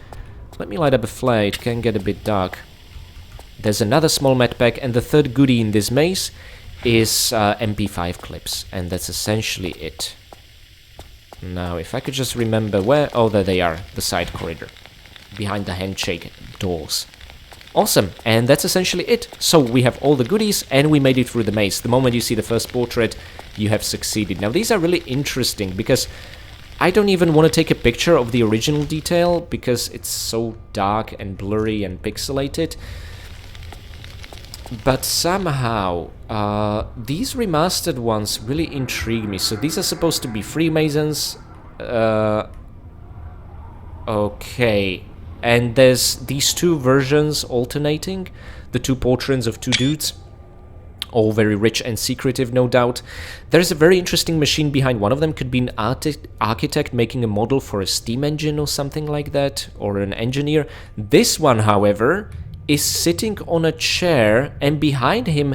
Speaker 1: Let me light up a flare, it can get a bit dark. There's another small mat pack, and the third goodie in this maze is MP5 clips, and that's essentially it. Now, if I could just remember where... Oh, there they are, the side corridor, behind the handshake doors. Awesome, and that's essentially it. So we have all the goodies, and we made it through the maze. The moment you see the first portrait, you have succeeded. Now, these are really interesting, because I don't even want to take a picture of the original detail, because it's so dark and blurry and pixelated. But somehow, these remastered ones really intrigue me. So these are supposed to be Freemasons. Okay. And there's these two versions alternating. The two portraits of two dudes. All very rich and secretive, no doubt. There's a very interesting machine behind one of them. Could be an architect making a model for a steam engine or something like that. Or an engineer. This one, however, is sitting on a chair, and behind him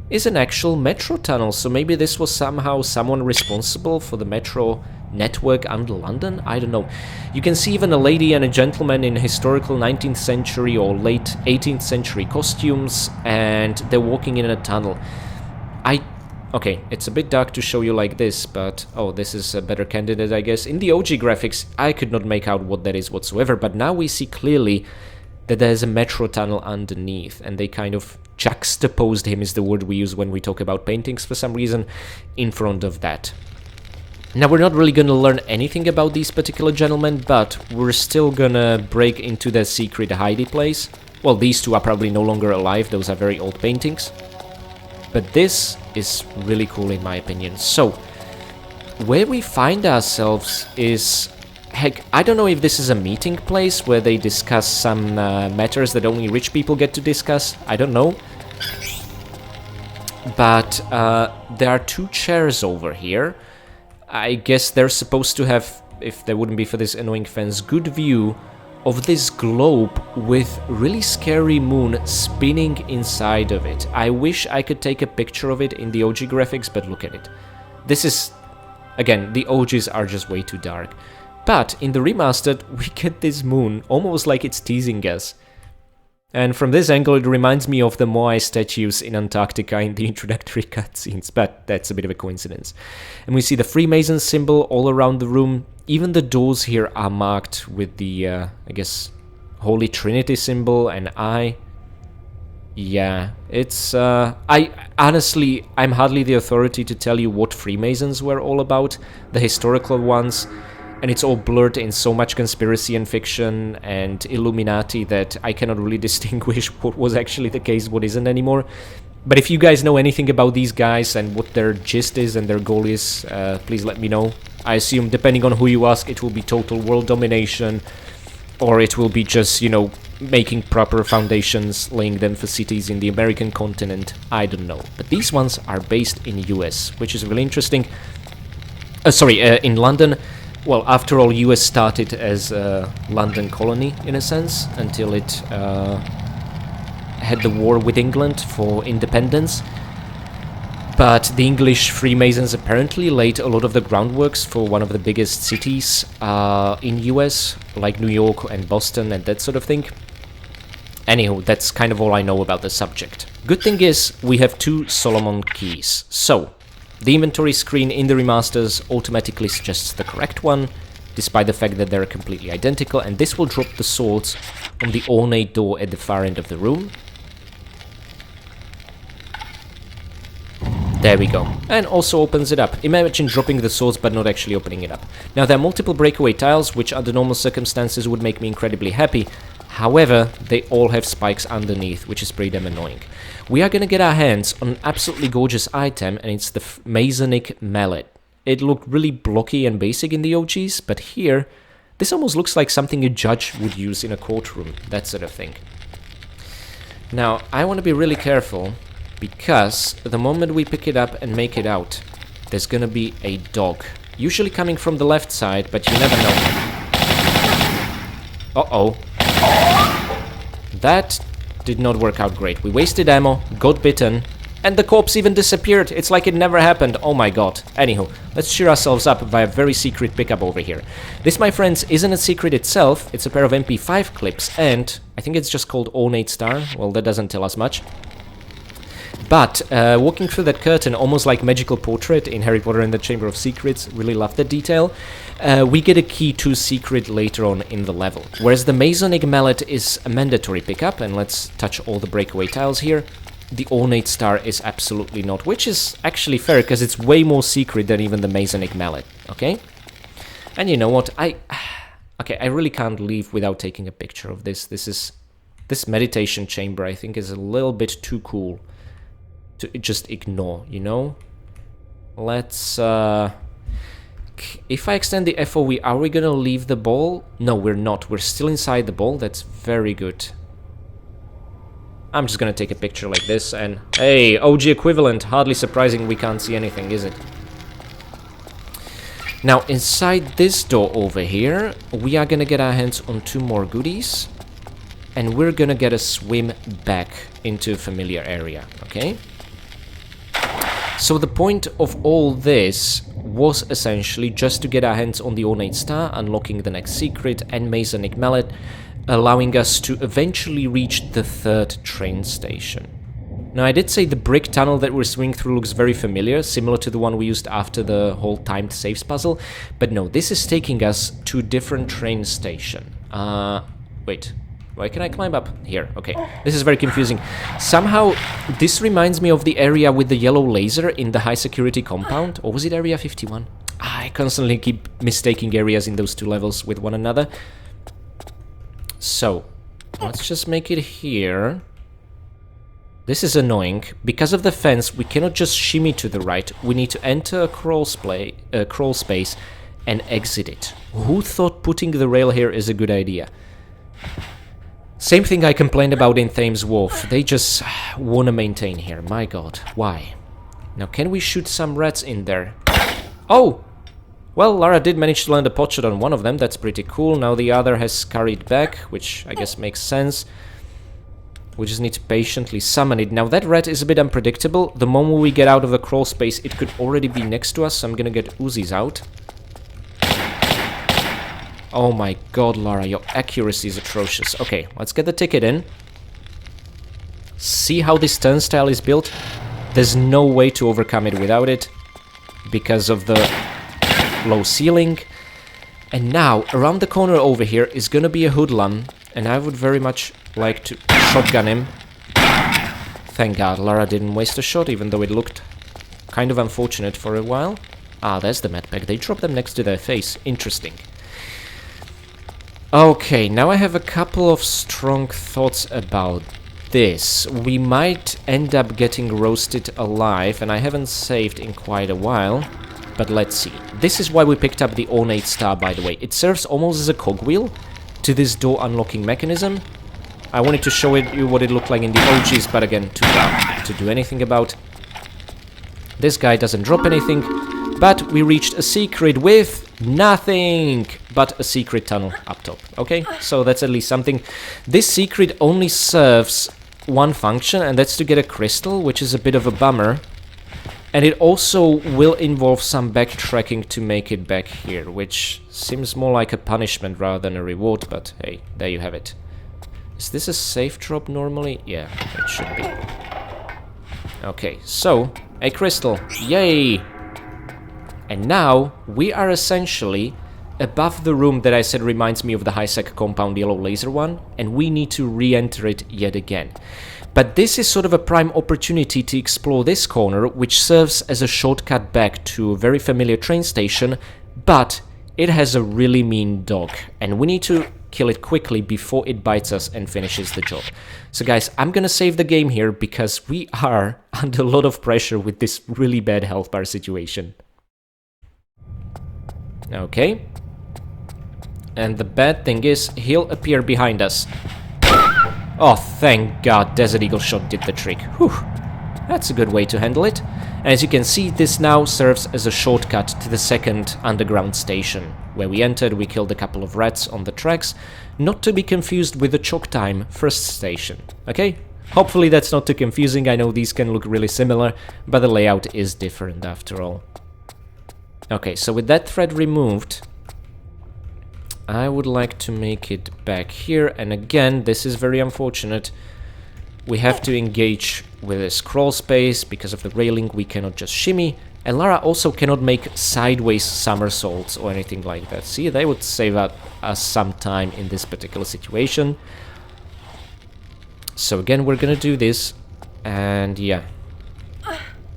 Speaker 1: is an actual metro tunnel. So maybe this was somehow someone responsible for the metro network under London? I don't know. You can see even a lady and a gentleman in historical 19th century or late 18th century costumes, and they're walking in a tunnel. Okay, it's a bit dark to show you like this, but... Oh, this is a better candidate, I guess. In the OG graphics, I could not make out what that is whatsoever, but now we see clearly that there's a metro tunnel underneath, and they kind of juxtaposed him, is the word we use when we talk about paintings for some reason, in front of that. Now, we're not really gonna learn anything about these particular gentlemen, but we're still gonna break into their secret hidey place. Well, these two are probably no longer alive, those are very old paintings. But this is really cool in my opinion. So, where we find ourselves is... Heck, I don't know if this is a meeting place where they discuss some matters that only rich people get to discuss. I don't know. But there are two chairs over here. I guess they're supposed to have, if they wouldn't be for this annoying fence, good view of this globe with really scary moon spinning inside of it. I wish I could take a picture of it in the OG graphics, but look at it. This is... Again, the OGs are just way too dark. But in the remastered, we get this moon, almost like it's teasing us. And from this angle, it reminds me of the Moai statues in Antarctica in the introductory cutscenes, but that's a bit of a coincidence. And we see the Freemason symbol all around the room. Even the doors here are marked with the, I guess, Holy Trinity symbol and eye. Yeah, it's, honestly, I'm hardly the authority to tell you what Freemasons were all about, the historical ones. and it's all blurred in so much conspiracy and fiction and Illuminati that I cannot really distinguish what was actually the case, what isn't anymore. But if you guys know anything about these guys and what their gist is and their goal is, please let me know. I assume, depending on who you ask, it will be total world domination, or it will be just, you know, making proper foundations, laying them for cities in the American continent. I don't know. But these ones are based in US, which is really interesting. In London. Well, after all, US started as a London colony, in a sense, until it had the war with England for independence. But the English Freemasons apparently laid a lot of the groundworks for one of the biggest cities in US, like New York and Boston and that sort of thing. Anywho, that's kind of all I know about the subject. Good thing is, we have 2 Solomon keys. So, the inventory screen in the remasters automatically suggests the correct one, despite the fact that they're completely identical, and this will drop the swords on the ornate door at the far end of the room. There we go. And also opens it up. Imagine dropping the swords but not actually opening it up. Now, there are multiple breakaway tiles, which under normal circumstances would make me incredibly happy. However, they all have spikes underneath, which is pretty damn annoying. We are gonna get our hands on an absolutely gorgeous item, and it's the Masonic Mallet. It looked really blocky and basic in the OGs, but here, this almost looks like something a judge would use in a courtroom, that sort of thing. Now, I want to be really careful, because the moment we pick it up and make it out, there's gonna be a dog. Usually coming from the left side, but you never know. Uh-oh. That did not work out great. We wasted ammo, got bitten, and the corpse even disappeared. It's like it never happened. Oh my god. Anywho, let's cheer ourselves up by a very secret pickup over here. This, my friends, isn't a secret itself. It's a pair of MP5 clips, and I think it's just called Ornate Star. Well, that doesn't tell us much. But walking through that curtain, almost like Magical Portrait in Harry Potter and the Chamber of Secrets, really love that detail, we get a key to secret later on in the level. Whereas the Masonic Mallet is a mandatory pickup, and let's touch all the breakaway tiles here, the Ornate Star is absolutely not, which is actually fair, because it's way more secret than even the Masonic Mallet, okay? And you know what, I really can't leave without taking a picture of this. This meditation chamber, I think, is a little bit too cool to just ignore, you know? Let's, if I extend the FOE, are we gonna leave the ball? No, we're not. We're still inside the ball. That's very good. I'm just gonna take a picture like this, and hey, OG equivalent. Hardly surprising we can't see anything, is it? Now, inside this door over here, we are gonna get our hands on 2 more goodies, and we're gonna get a swim back into a familiar area, okay? So the point of all this was essentially just to get our hands on the Ornate Star, unlocking the next secret, and Masonic Mallet, allowing us to eventually reach the 3rd train station. Now, I did say the brick tunnel that we're swinging through looks very familiar, similar to the one we used after the whole timed saves puzzle, but no, this is taking us to a different train station. Wait. Why can I climb up? Here, okay. This is very confusing. Somehow, this reminds me of the area with the yellow laser in the high security compound. Or was it Area 51? I constantly keep mistaking areas in those 2 levels with one another. So, let's just make it here. This is annoying. Because of the fence, we cannot just shimmy to the right. We need to enter a crawl space and exit it. Who thought putting the rail here is a good idea? Same thing I complained about in Thames Wharf. They just want to maintain here. My god, why? Now, can we shoot some rats in there? Oh! Well, Lara did manage to land a potshot on one of them. That's pretty cool. Now the other has scurried back, which I guess makes sense. We just need to patiently summon it. Now, that rat is a bit unpredictable. The moment we get out of the crawl space, it could already be next to us, so I'm gonna get Uzis out. Oh my god, Lara, your accuracy is atrocious. Okay, let's get the ticket in. See how this turnstile is built? There's no way to overcome it without it, because of the low ceiling. And now, around the corner over here is gonna be a hoodlum, and I would very much like to shotgun him. Thank god, Lara didn't waste a shot, even though it looked kind of unfortunate for a while. Ah, there's the medpack. They dropped them next to their face. Interesting. Okay, now I have a couple of strong thoughts about this. We might end up getting roasted alive, and I haven't saved in quite a while. But let's see. This is why we picked up the ornate star, by the way. It serves almost as a cogwheel to this door unlocking mechanism. I wanted to show you what it looked like in the OGs, but again, too bad to do anything about. This guy doesn't drop anything, but we reached a secret with nothing but a secret tunnel up top. Okay, so that's at least something. This secret only serves one function, and that's to get a crystal, which is a bit of a bummer. And it also will involve some backtracking to make it back here, which seems more like a punishment rather than a reward, but hey, there you have it. Is this a safe drop normally? Yeah, it should be. Okay, so, a crystal. Yay! And now, we are essentially above the room that I said reminds me of the high-sec compound yellow laser one, and we need to re-enter it yet again. But this is sort of a prime opportunity to explore this corner, which serves as a shortcut back to a very familiar train station, but it has a really mean dog, and we need to kill it quickly before it bites us and finishes the job. So guys, I'm gonna save the game here because we are under a lot of pressure with this really bad health bar situation. Okay. And the bad thing is, he'll appear behind us. Oh, thank God, Desert Eagle Shot did the trick. Whew. That's a good way to handle it. And as you can see, this now serves as a shortcut to the second underground station. Where we entered, we killed a couple of rats on the tracks, not to be confused with the Chalk Time first station. Okay? Hopefully that's not too confusing. I know these can look really similar, but the layout is different after all. Okay, so with that thread removed, I would like to make it back here, and again, this is very unfortunate. We have to engage with this crawl space. Because of the railing, we cannot just shimmy, and Lara also cannot make sideways somersaults or anything like that. See, they would save us some time in this particular situation. So again, we're gonna do this, and yeah.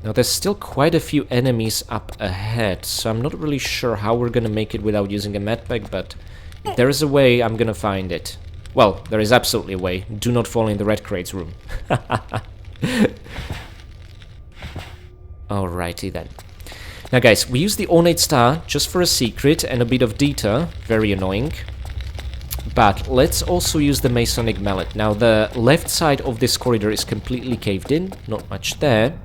Speaker 1: Now there's still quite a few enemies up ahead, so I'm not really sure how we're gonna make it without using a medpack, but if there is a way, I'm gonna find it. Well, there is absolutely a way. Do not fall in the red crates room. Alrighty then. Now guys, we use the ornate star just for a secret and a bit of detour. Very annoying. But let's also use the Masonic mallet. Now the left side of this corridor is completely caved in. Not much there.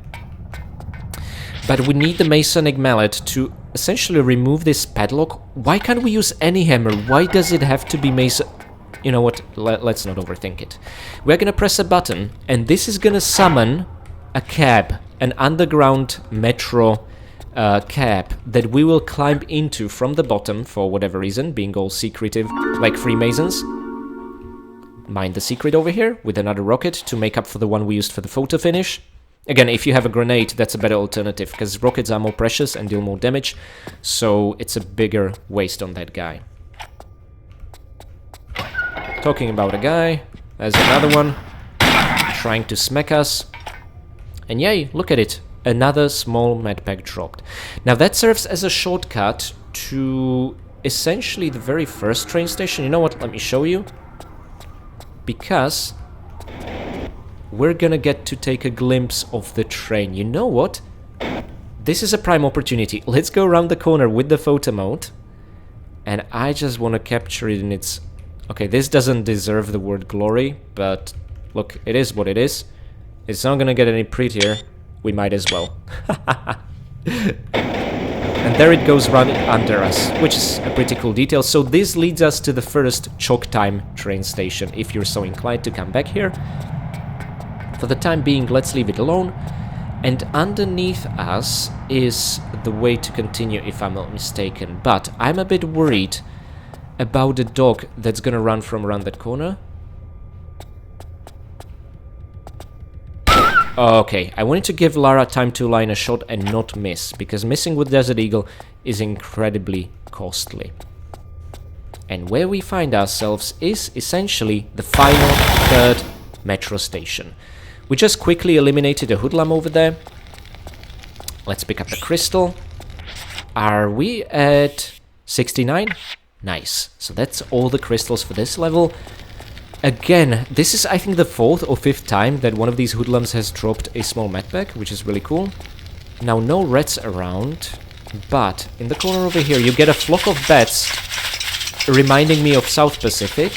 Speaker 1: But we need the Masonic mallet to essentially remove this padlock. Why can't we use any hammer? Why does it have to be Mason? You know what? Let's not overthink it. We're gonna press a button, and this is gonna summon a cab, an underground metro cab that we will climb into from the bottom for whatever reason, being all secretive like Freemasons. Mine the secret over here with another rocket to make up for the one we used for the photo finish. Again, if you have a grenade, that's a better alternative, because rockets are more precious and deal more damage, so it's a bigger waste on that guy. Talking about a guy, there's another one, trying to smack us, and yay, look at it, another small medpack dropped. Now that serves as a shortcut to essentially the very first train station. You know what, let me show you, because we're gonna get to take a glimpse of the train. You know what? This is a prime opportunity. Let's go around the corner with the photo mode. And I just want to capture it in its... Okay, this doesn't deserve the word glory, but look, it is what it is. It's not gonna get any prettier. We might as well. And there it goes running under us, which is a pretty cool detail. So this leads us to the first Chalk Time train station, if you're so inclined to come back here. For the time being, let's leave it alone. And underneath us is the way to continue, if I'm not mistaken. But I'm a bit worried about the dog that's gonna run from around that corner. Okay, I wanted to give Lara time to line a shot and not miss, because missing with Desert Eagle is incredibly costly. And where we find ourselves is essentially the final third metro station. We just quickly eliminated a hoodlum over there. Let's pick up the crystal. Are we at 69? Nice. So that's all the crystals for this level. Again, this is I think the 4th or 5th time that one of these hoodlums has dropped a small medpack, which is really cool. Now no rats around, but in the corner over here you get a flock of bats reminding me of South Pacific.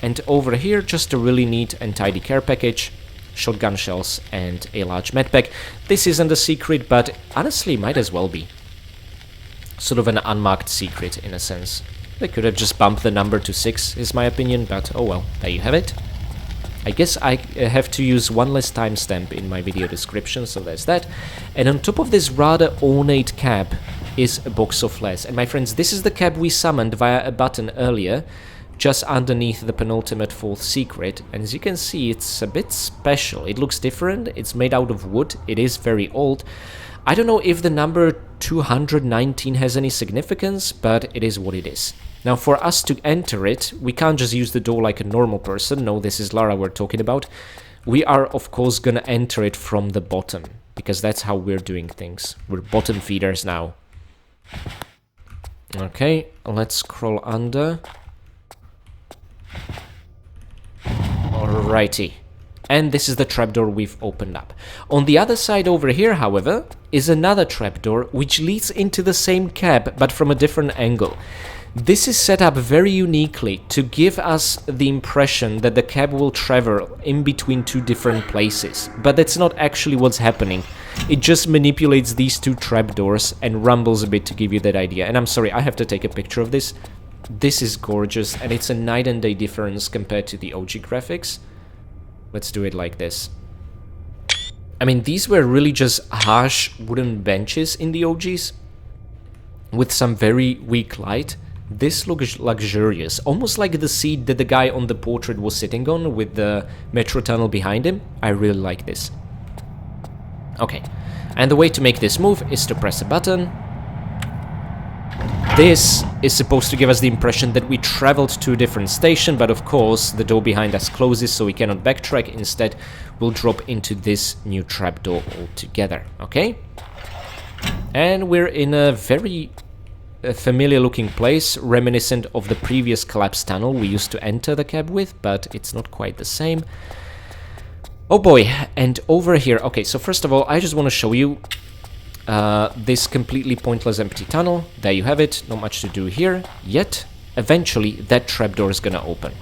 Speaker 1: And over here just a really neat and tidy care package, shotgun shells and a large medpack. This isn't a secret, but honestly might as well be. Sort of an unmarked secret in a sense. They could have just bumped the number to 6, is my opinion, but oh well, there you have it. I guess I have to use one less timestamp in my video description, so there's that. And on top of this rather ornate cab is a box of flares. And my friends, this is the cab we summoned via a button earlier, just underneath the penultimate 4th secret. And as you can see, it's a bit special. It looks different, it's made out of wood, it is very old. I don't know if the number 219 has any significance, but it is what it is. Now for us to enter it, we can't just use the door like a normal person. No, this is Lara we're talking about. We are of course gonna enter it from the bottom, because that's how we're doing things. We're bottom feeders now. Okay, let's scroll under. Alrighty. And this is the trapdoor we've opened up. On the other side over here, however, is another trapdoor which leads into the same cab, but from a different angle. This is set up very uniquely to give us the impression that the cab will travel in between two different places. But that's not actually what's happening. It just manipulates these two trapdoors and rumbles a bit to give you that idea. And I'm sorry, I have to take a picture of this. This is gorgeous, and it's a night and day difference compared to the OG graphics. Let's do it like this. I mean, these were really just harsh wooden benches in the OGs with some very weak light. This looks luxurious, almost like the seat that the guy on the portrait was sitting on with the metro tunnel behind him. I really like this. Okay, and the way to make this move is to press a button. This is supposed to give us the impression that we traveled to a different station, but of course the door behind us closes, so we cannot backtrack. Instead, we'll drop into this new trapdoor altogether, okay? And we're in a very familiar looking place, reminiscent of the previous collapsed tunnel we used to enter the cab with, but it's not quite the same. Oh boy, and over here, okay, so first of all, I just want to show you this completely pointless empty tunnel. There you have it, not much to do here yet. Eventually that trapdoor is gonna open.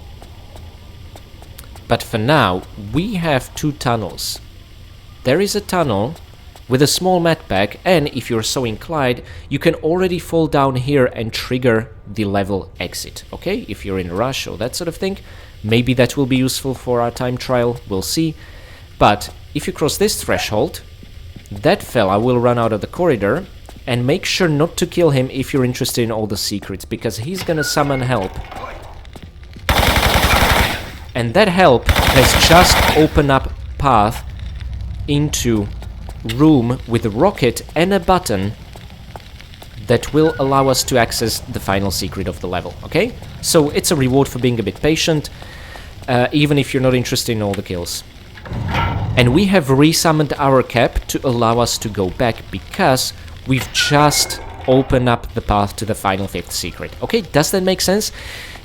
Speaker 1: But for now, we have two tunnels. There is a tunnel with a small medpack, and if you're so inclined, you can already fall down here and trigger the level exit, okay? If you're in a rush or that sort of thing, maybe that will be useful for our time trial, we'll see. But if you cross this threshold, that fella will run out of the corridor, and make sure not to kill him if you're interested in all the secrets, because he's gonna summon help. And that help has just opened up path into room with a rocket and a button that will allow us to access the final secret of the level, okay? So it's a reward for being a bit patient, even if you're not interested in all the kills. And we have resummoned our cap to allow us to go back, because we've just opened up the path to the final 5th secret. Okay, does that make sense?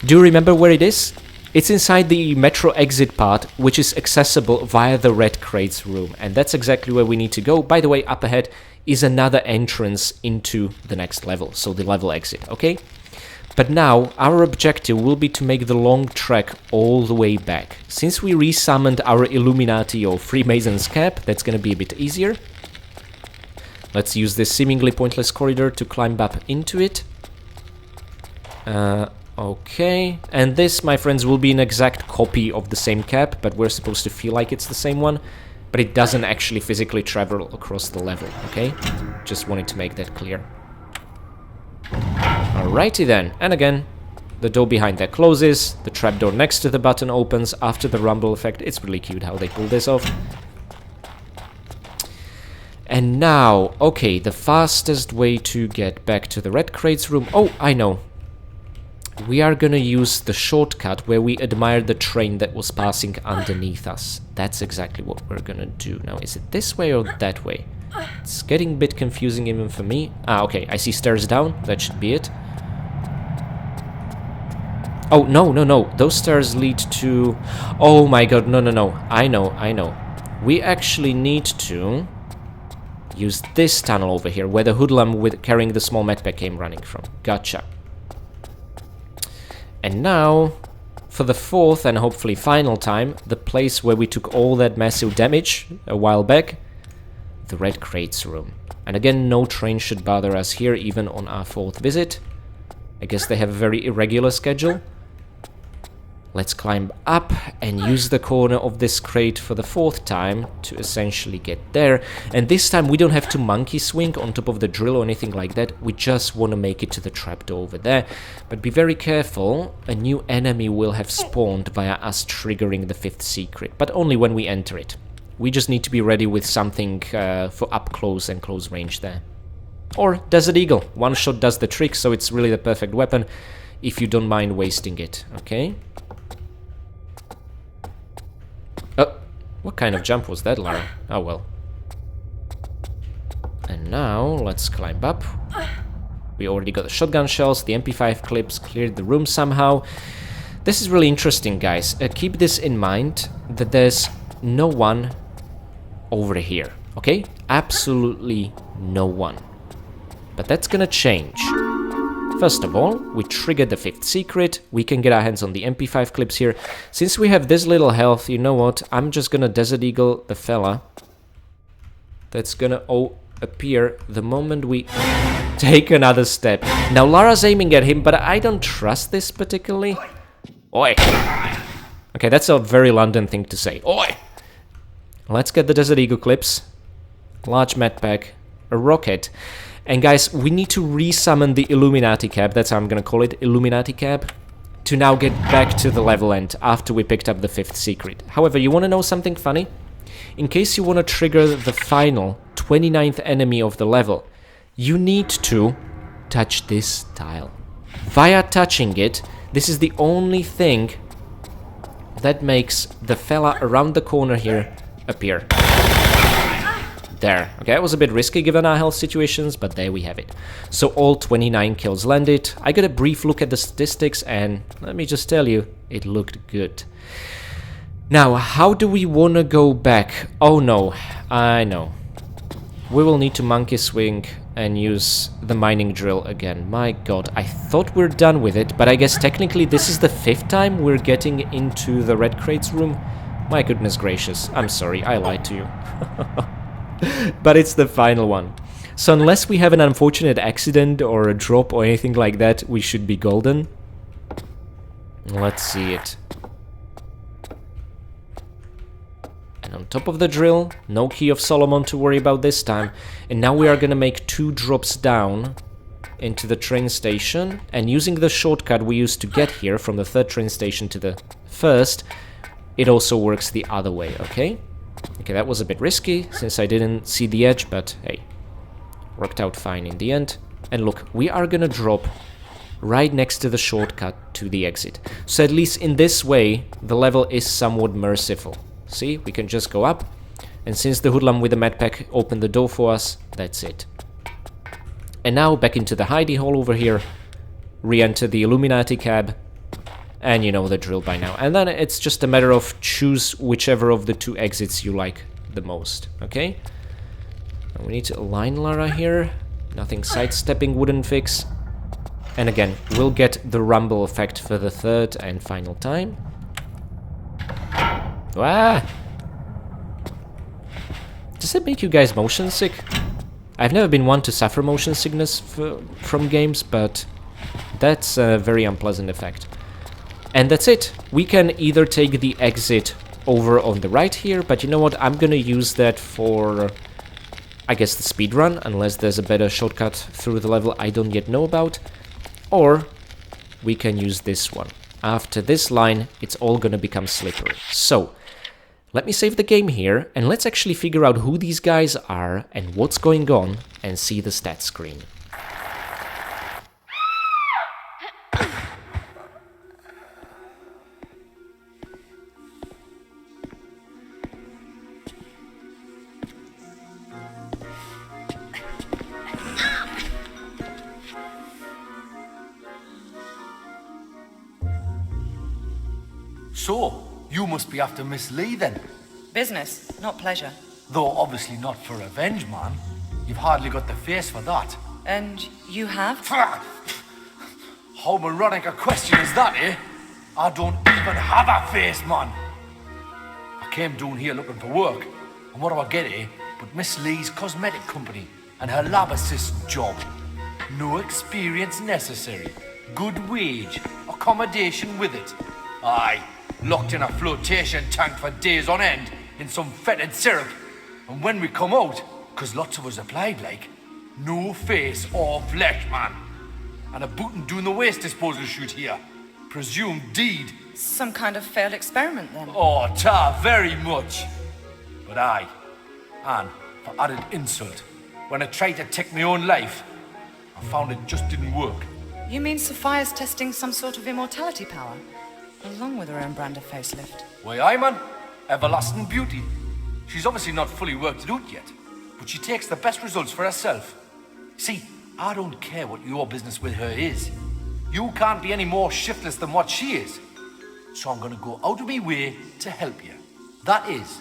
Speaker 1: Do you remember where it is? It's inside the metro exit part, which is accessible via the red crates room. And that's exactly where we need to go. By the way, up ahead is another entrance into the next level, so the level exit, okay? But now, our objective will be to make the long trek all the way back. Since we resummoned our Illuminati or Freemasons cap, that's gonna be a bit easier. Let's use this seemingly pointless corridor to climb up into it. Okay, and this, my friends, will be an exact copy of the same cap, but we're supposed to feel like it's the same one. But it doesn't actually physically travel across the level, okay? Just wanted to make that clear. Alrighty then, and again, the door behind that closes, the trapdoor next to the button opens after the rumble effect. It's really cute how they pull this off. And now, okay, the fastest way to get back to the red crates room. Oh, I know. We are gonna use the shortcut where we admire the train that was passing underneath us. That's exactly what we're gonna do. Now, is it this way or that way? It's getting a bit confusing even for me. Ah, okay, I see stairs down. That should be it. Oh, no, no, no. Those stairs lead to... Oh my god, no, no, no. I know. We actually need to use this tunnel over here, where the hoodlum with carrying the small medpack came running from. Gotcha. And now, for the fourth and hopefully final time, the place where we took all that massive damage a while back, the red crates room. And again, no train should bother us here, even on our fourth visit. I guess they have a very irregular schedule. Let's climb up and use the corner of this crate for the fourth time to essentially get there. And this time we don't have to monkey swing on top of the drill or anything like that. We just want to make it to the trapdoor over there. But be very careful, a new enemy will have spawned via us triggering the fifth secret. But only when we enter it. We just need to be ready with something for up close and close range there. Or Desert Eagle. One shot does the trick, so it's really the perfect weapon if you don't mind wasting it, okay? What kind of jump was that, Lara? Oh well. And now, let's climb up. We already got the shotgun shells, the MP5 clips, cleared the room somehow. This is really interesting, guys. Keep this in mind, that there's no one over here, okay? Absolutely no one. But that's gonna change. First of all, we triggered the fifth secret. We can get our hands on the MP5 clips here. Since we have this little health, you know what? I'm just gonna Desert Eagle the fella. That's gonna appear the moment we take another step. Now Lara's aiming at him, but I don't trust this particularly. Oi! Okay, that's a very London thing to say. Oi! Let's get the Desert Eagle clips. Large medpack. A rocket. And guys, we need to resummon the Illuminati cab, that's how I'm gonna call it, Illuminati cab, to now get back to the level end after we picked up the fifth secret. However, you wanna know something funny? In case you wanna trigger the final 29th enemy of the level, you need to touch this tile. Via touching it, this is the only thing that makes the fella around the corner here appear. There. Okay, it was a bit risky given our health situations, but there we have it. So all 29 kills landed. I got a brief look at the statistics and let me just tell you, it looked good. Now, how do we want to go back? Oh no, I know. We will need to monkey swing and use the mining drill again. My god, I thought we're done with it, but I guess technically this is the fifth time we're getting into the red crates room. My goodness gracious, I'm sorry, I lied to you. But it's the final one. So unless we have an unfortunate accident or a drop or anything like that, we should be golden. Let's see it. And on top of the drill, no Key of Solomon to worry about this time. And now we are gonna make 2 drops down into the train station. And using the shortcut we used to get here from the 3rd train station to the 1st, it also works the other way, okay? Okay, that was a bit risky, since I didn't see the edge, but hey, worked out fine in the end. And look, we are gonna drop right next to the shortcut to the exit. So at least in this way, the level is somewhat merciful. See, we can just go up, and since the hoodlum with the medpack opened the door for us, that's it. And now back into the hidey hole over here, re-enter the Illuminati cab, and you know the drill by now. And then it's just a matter of choose whichever of the 2 exits you like the most, okay? And we need to align Lara here. Nothing sidestepping wouldn't fix. And again, we'll get the rumble effect for the 3rd and final time. Ah! Does it make you guys motion sick? I've never been one to suffer motion sickness from games, but that's a very unpleasant effect. And that's it. We can either take the exit over on the right here, but you know what? I'm gonna use that for, I guess, the speed run, unless there's a better shortcut through the level I don't yet know about. Or we can use this one. After this line, it's all gonna become slippery. So, let me save the game here, and let's actually figure out who these guys are and what's going on, and see the stats screen.
Speaker 2: So, you must be after Miss Lee then.
Speaker 3: Business, not pleasure.
Speaker 2: Though obviously not for revenge, man. You've hardly got the face for that.
Speaker 3: And you have?
Speaker 2: How moronic a question is that, eh? I don't even have a face, man. I came down here looking for work, and what do I get, eh? But Miss Lee's cosmetic company and her lab assistant job. No experience necessary. Good wage, accommodation with it. Aye, locked in a flotation tank for days on end in some fetid syrup. And when we come out, 'cause lots of us applied like, no face or flesh, man. And a bootin' doing the waste disposal shoot here. Presumed deed.
Speaker 3: Some kind of failed experiment then?
Speaker 2: Oh, ta, very much. But aye, and for added insult, when I tried to take my own life, I found it just didn't work.
Speaker 3: You mean Sophia's testing some sort of immortality power? Along with her own brand of facelift?
Speaker 2: Why, aye, man. Everlasting beauty. She's obviously not fully worked it out yet, but she takes the best results for herself. See, I don't care what your business with her is. You can't be any more shiftless than what she is. So I'm gonna go out of my way to help you. That is,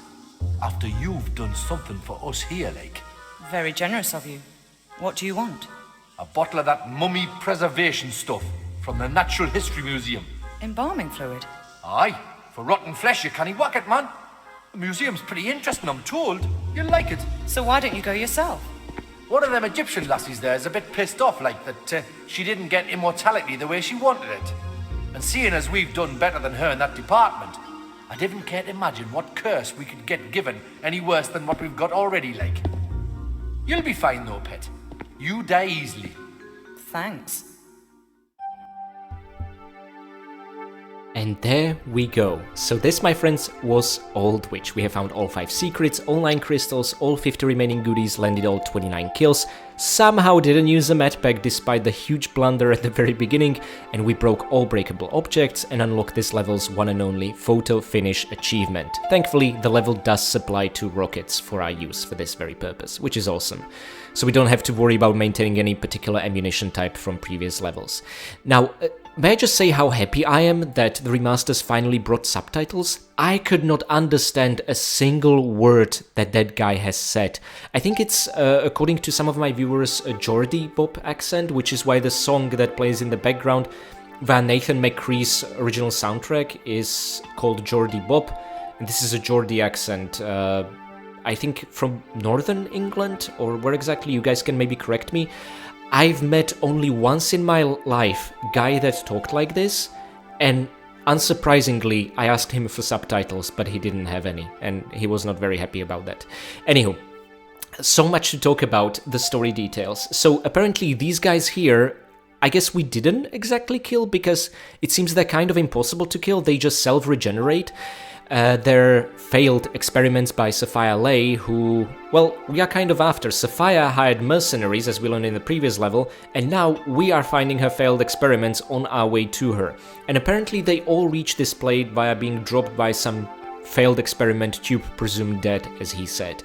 Speaker 2: after you've done something for us here, like.
Speaker 3: Very generous of you. What do you want?
Speaker 2: A bottle of that mummy preservation stuff from the Natural History Museum.
Speaker 3: Embalming fluid?
Speaker 2: Aye, for rotten flesh you can't whack it, man. The museum's pretty interesting, I'm told. You'll like it.
Speaker 3: So why don't you go yourself?
Speaker 2: One of them Egyptian lassies there is a bit pissed off, like, that she didn't get immortality the way she wanted it. And seeing as we've done better than her in that department, I didn't care to imagine what curse we could get given any worse than what we've got already, like. You'll be fine though, pet. You die easily.
Speaker 3: Thanks.
Speaker 1: And there we go. So this, my friends, was Aldwych. We have found all 5 secrets, all 9 crystals, all 50 remaining goodies, landed all 29 kills, somehow didn't use a medpack despite the huge blunder at the very beginning, and we broke all breakable objects and unlocked this level's one and only photo finish achievement. Thankfully, the level does supply 2 rockets for our use for this very purpose, which is awesome. So we don't have to worry about maintaining any particular ammunition type from previous levels. Now, may I just say how happy I am that the remasters finally brought subtitles? I could not understand a single word that that guy has said. I think it's, according to some of my viewers, a Geordie Bob accent, which is why the song that plays in the background via Nathan McCree's original soundtrack is called Geordie Bob. And this is a Geordie accent, I think from Northern England, or where exactly, you guys can maybe correct me. I've met only once in my life a guy that talked like this, and unsurprisingly, I asked him for subtitles, but he didn't have any, and he was not very happy about that. Anywho, so much to talk about the story details. So apparently these guys here, I guess we didn't exactly kill, because it seems they're kind of impossible to kill, they just self-regenerate. They're failed experiments by Sophia Lay, who, well, we are kind of after. Sophia hired mercenaries, as we learned in the previous level, and now we are finding her failed experiments on our way to her. And apparently they all reach this plate via being dropped by some failed experiment tube, presumed dead, as he said.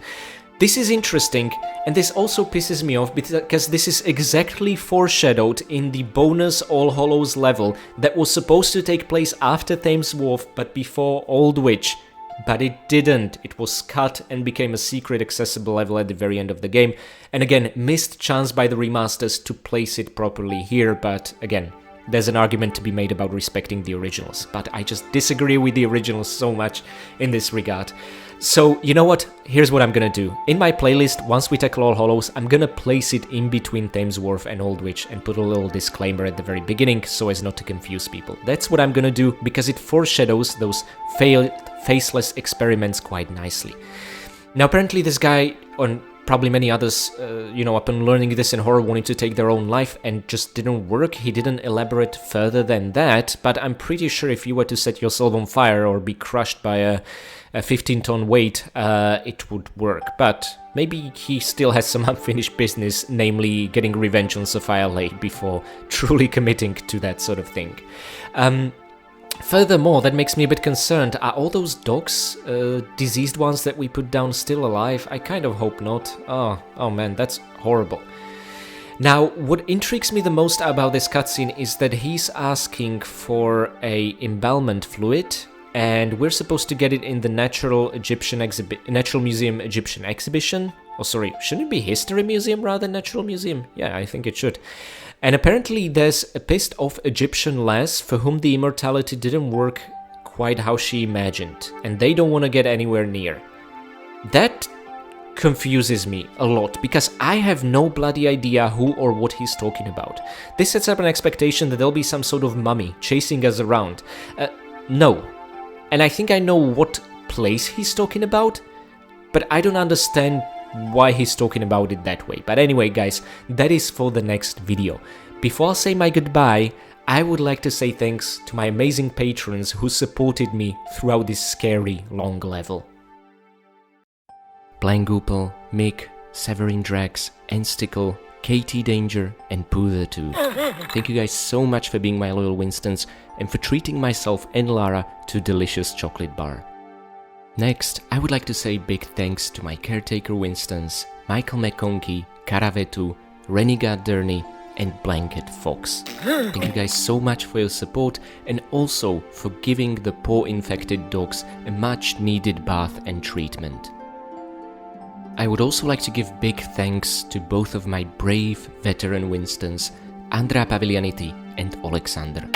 Speaker 1: This is interesting, and this also pisses me off because this is exactly foreshadowed in the bonus All Hallows level that was supposed to take place after Thames Wharf but before Aldwych. But it didn't. It was cut and became a secret accessible level at the very end of the game. And again, missed chance by the remasters to place it properly here, but again, there's an argument to be made about respecting the originals, but I just disagree with the originals so much in this regard. So, you know what? Here's what I'm gonna do. In my playlist, once we tackle All Hallows, I'm gonna place it in between Thames Wharf and Aldwych and put a little disclaimer at the very beginning so as not to confuse people. That's what I'm gonna do because it foreshadows those failed, faceless experiments quite nicely. Now, apparently this guy, and probably many others, upon learning this in horror, wanted to take their own life and just didn't work. He didn't elaborate further than that, but I'm pretty sure if you were to set yourself on fire or be crushed by a 15-ton weight, it would work. But maybe he still has some unfinished business, namely getting revenge on Sophia Lay before truly committing to that sort of thing. Furthermore, that makes me a bit concerned. Are all those dogs, diseased ones that we put down, still alive? I kind of hope not. Oh man, that's horrible. Now, what intrigues me the most about this cutscene is that he's asking for a embalmment fluid, and we're supposed to get it in the Natural Museum Egyptian exhibition. Oh, sorry, shouldn't it be History Museum rather than Natural Museum? Yeah, I think it should. And apparently there's a pissed off Egyptian lass for whom the immortality didn't work quite how she imagined, and they don't want to get anywhere near. That confuses me a lot, because I have no bloody idea who or what he's talking about. This sets up an expectation that there'll be some sort of mummy chasing us around. No. And I think I know what place he's talking about, but I don't understand why he's talking about it that way. But anyway, guys, that is for the next video. Before I say my goodbye, I would like to say thanks to my amazing patrons who supported me throughout this scary long level. Blangoopel, Mick, Severin Drax, Enstickle, Katie Danger, and Poother 2. Thank you guys so much for being my loyal Winstons and for treating myself and Lara to a delicious chocolate bar. Next, I would like to say big thanks to my caretaker Winstons, Michael McConkey, Karavetu, Renegade Durney, and Blanket Fox. Thank you guys so much for your support and also for giving the poor infected dogs a much needed bath and treatment. I would also like to give big thanks to both of my brave veteran Winstons, Andrea Pavilianiti and Alexander.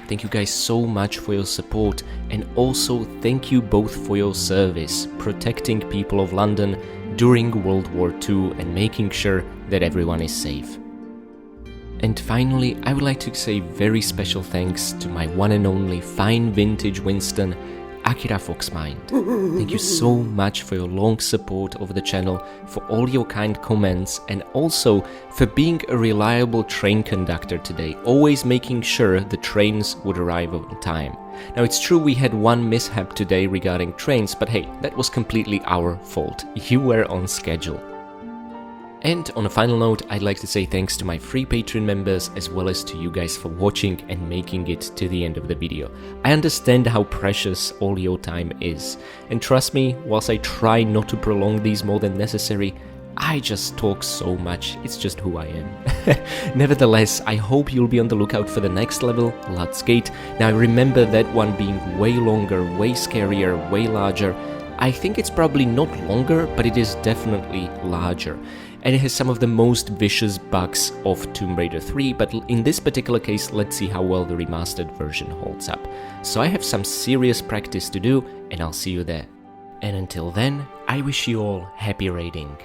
Speaker 1: Thank you guys so much for your support, and also thank you both for your service, protecting people of London during World War II and making sure that everyone is safe. And finally, I would like to say very special thanks to my one and only fine vintage Winston, Akira Foxmind. Thank you so much for your long support of the channel, for all your kind comments, and also for being a reliable train conductor today, always making sure the trains would arrive on time. Now, it's true we had one mishap today regarding trains, but hey, that was completely our fault. You were on schedule. And on a final note, I'd like to say thanks to my free Patreon members as well as to you guys for watching and making it to the end of the video. I understand how precious all your time is, and trust me, whilst I try not to prolong these more than necessary, I just talk so much, it's just who I am. Nevertheless, I hope you'll be on the lookout for the next level, Lud's Gate. Now remember that one being way longer, way scarier, way larger. I think it's probably not longer, but it is definitely larger. And it has some of the most vicious bugs of Tomb Raider 3, but in this particular case, let's see how well the remastered version holds up. So I have some serious practice to do, and I'll see you there. And until then, I wish you all happy raiding.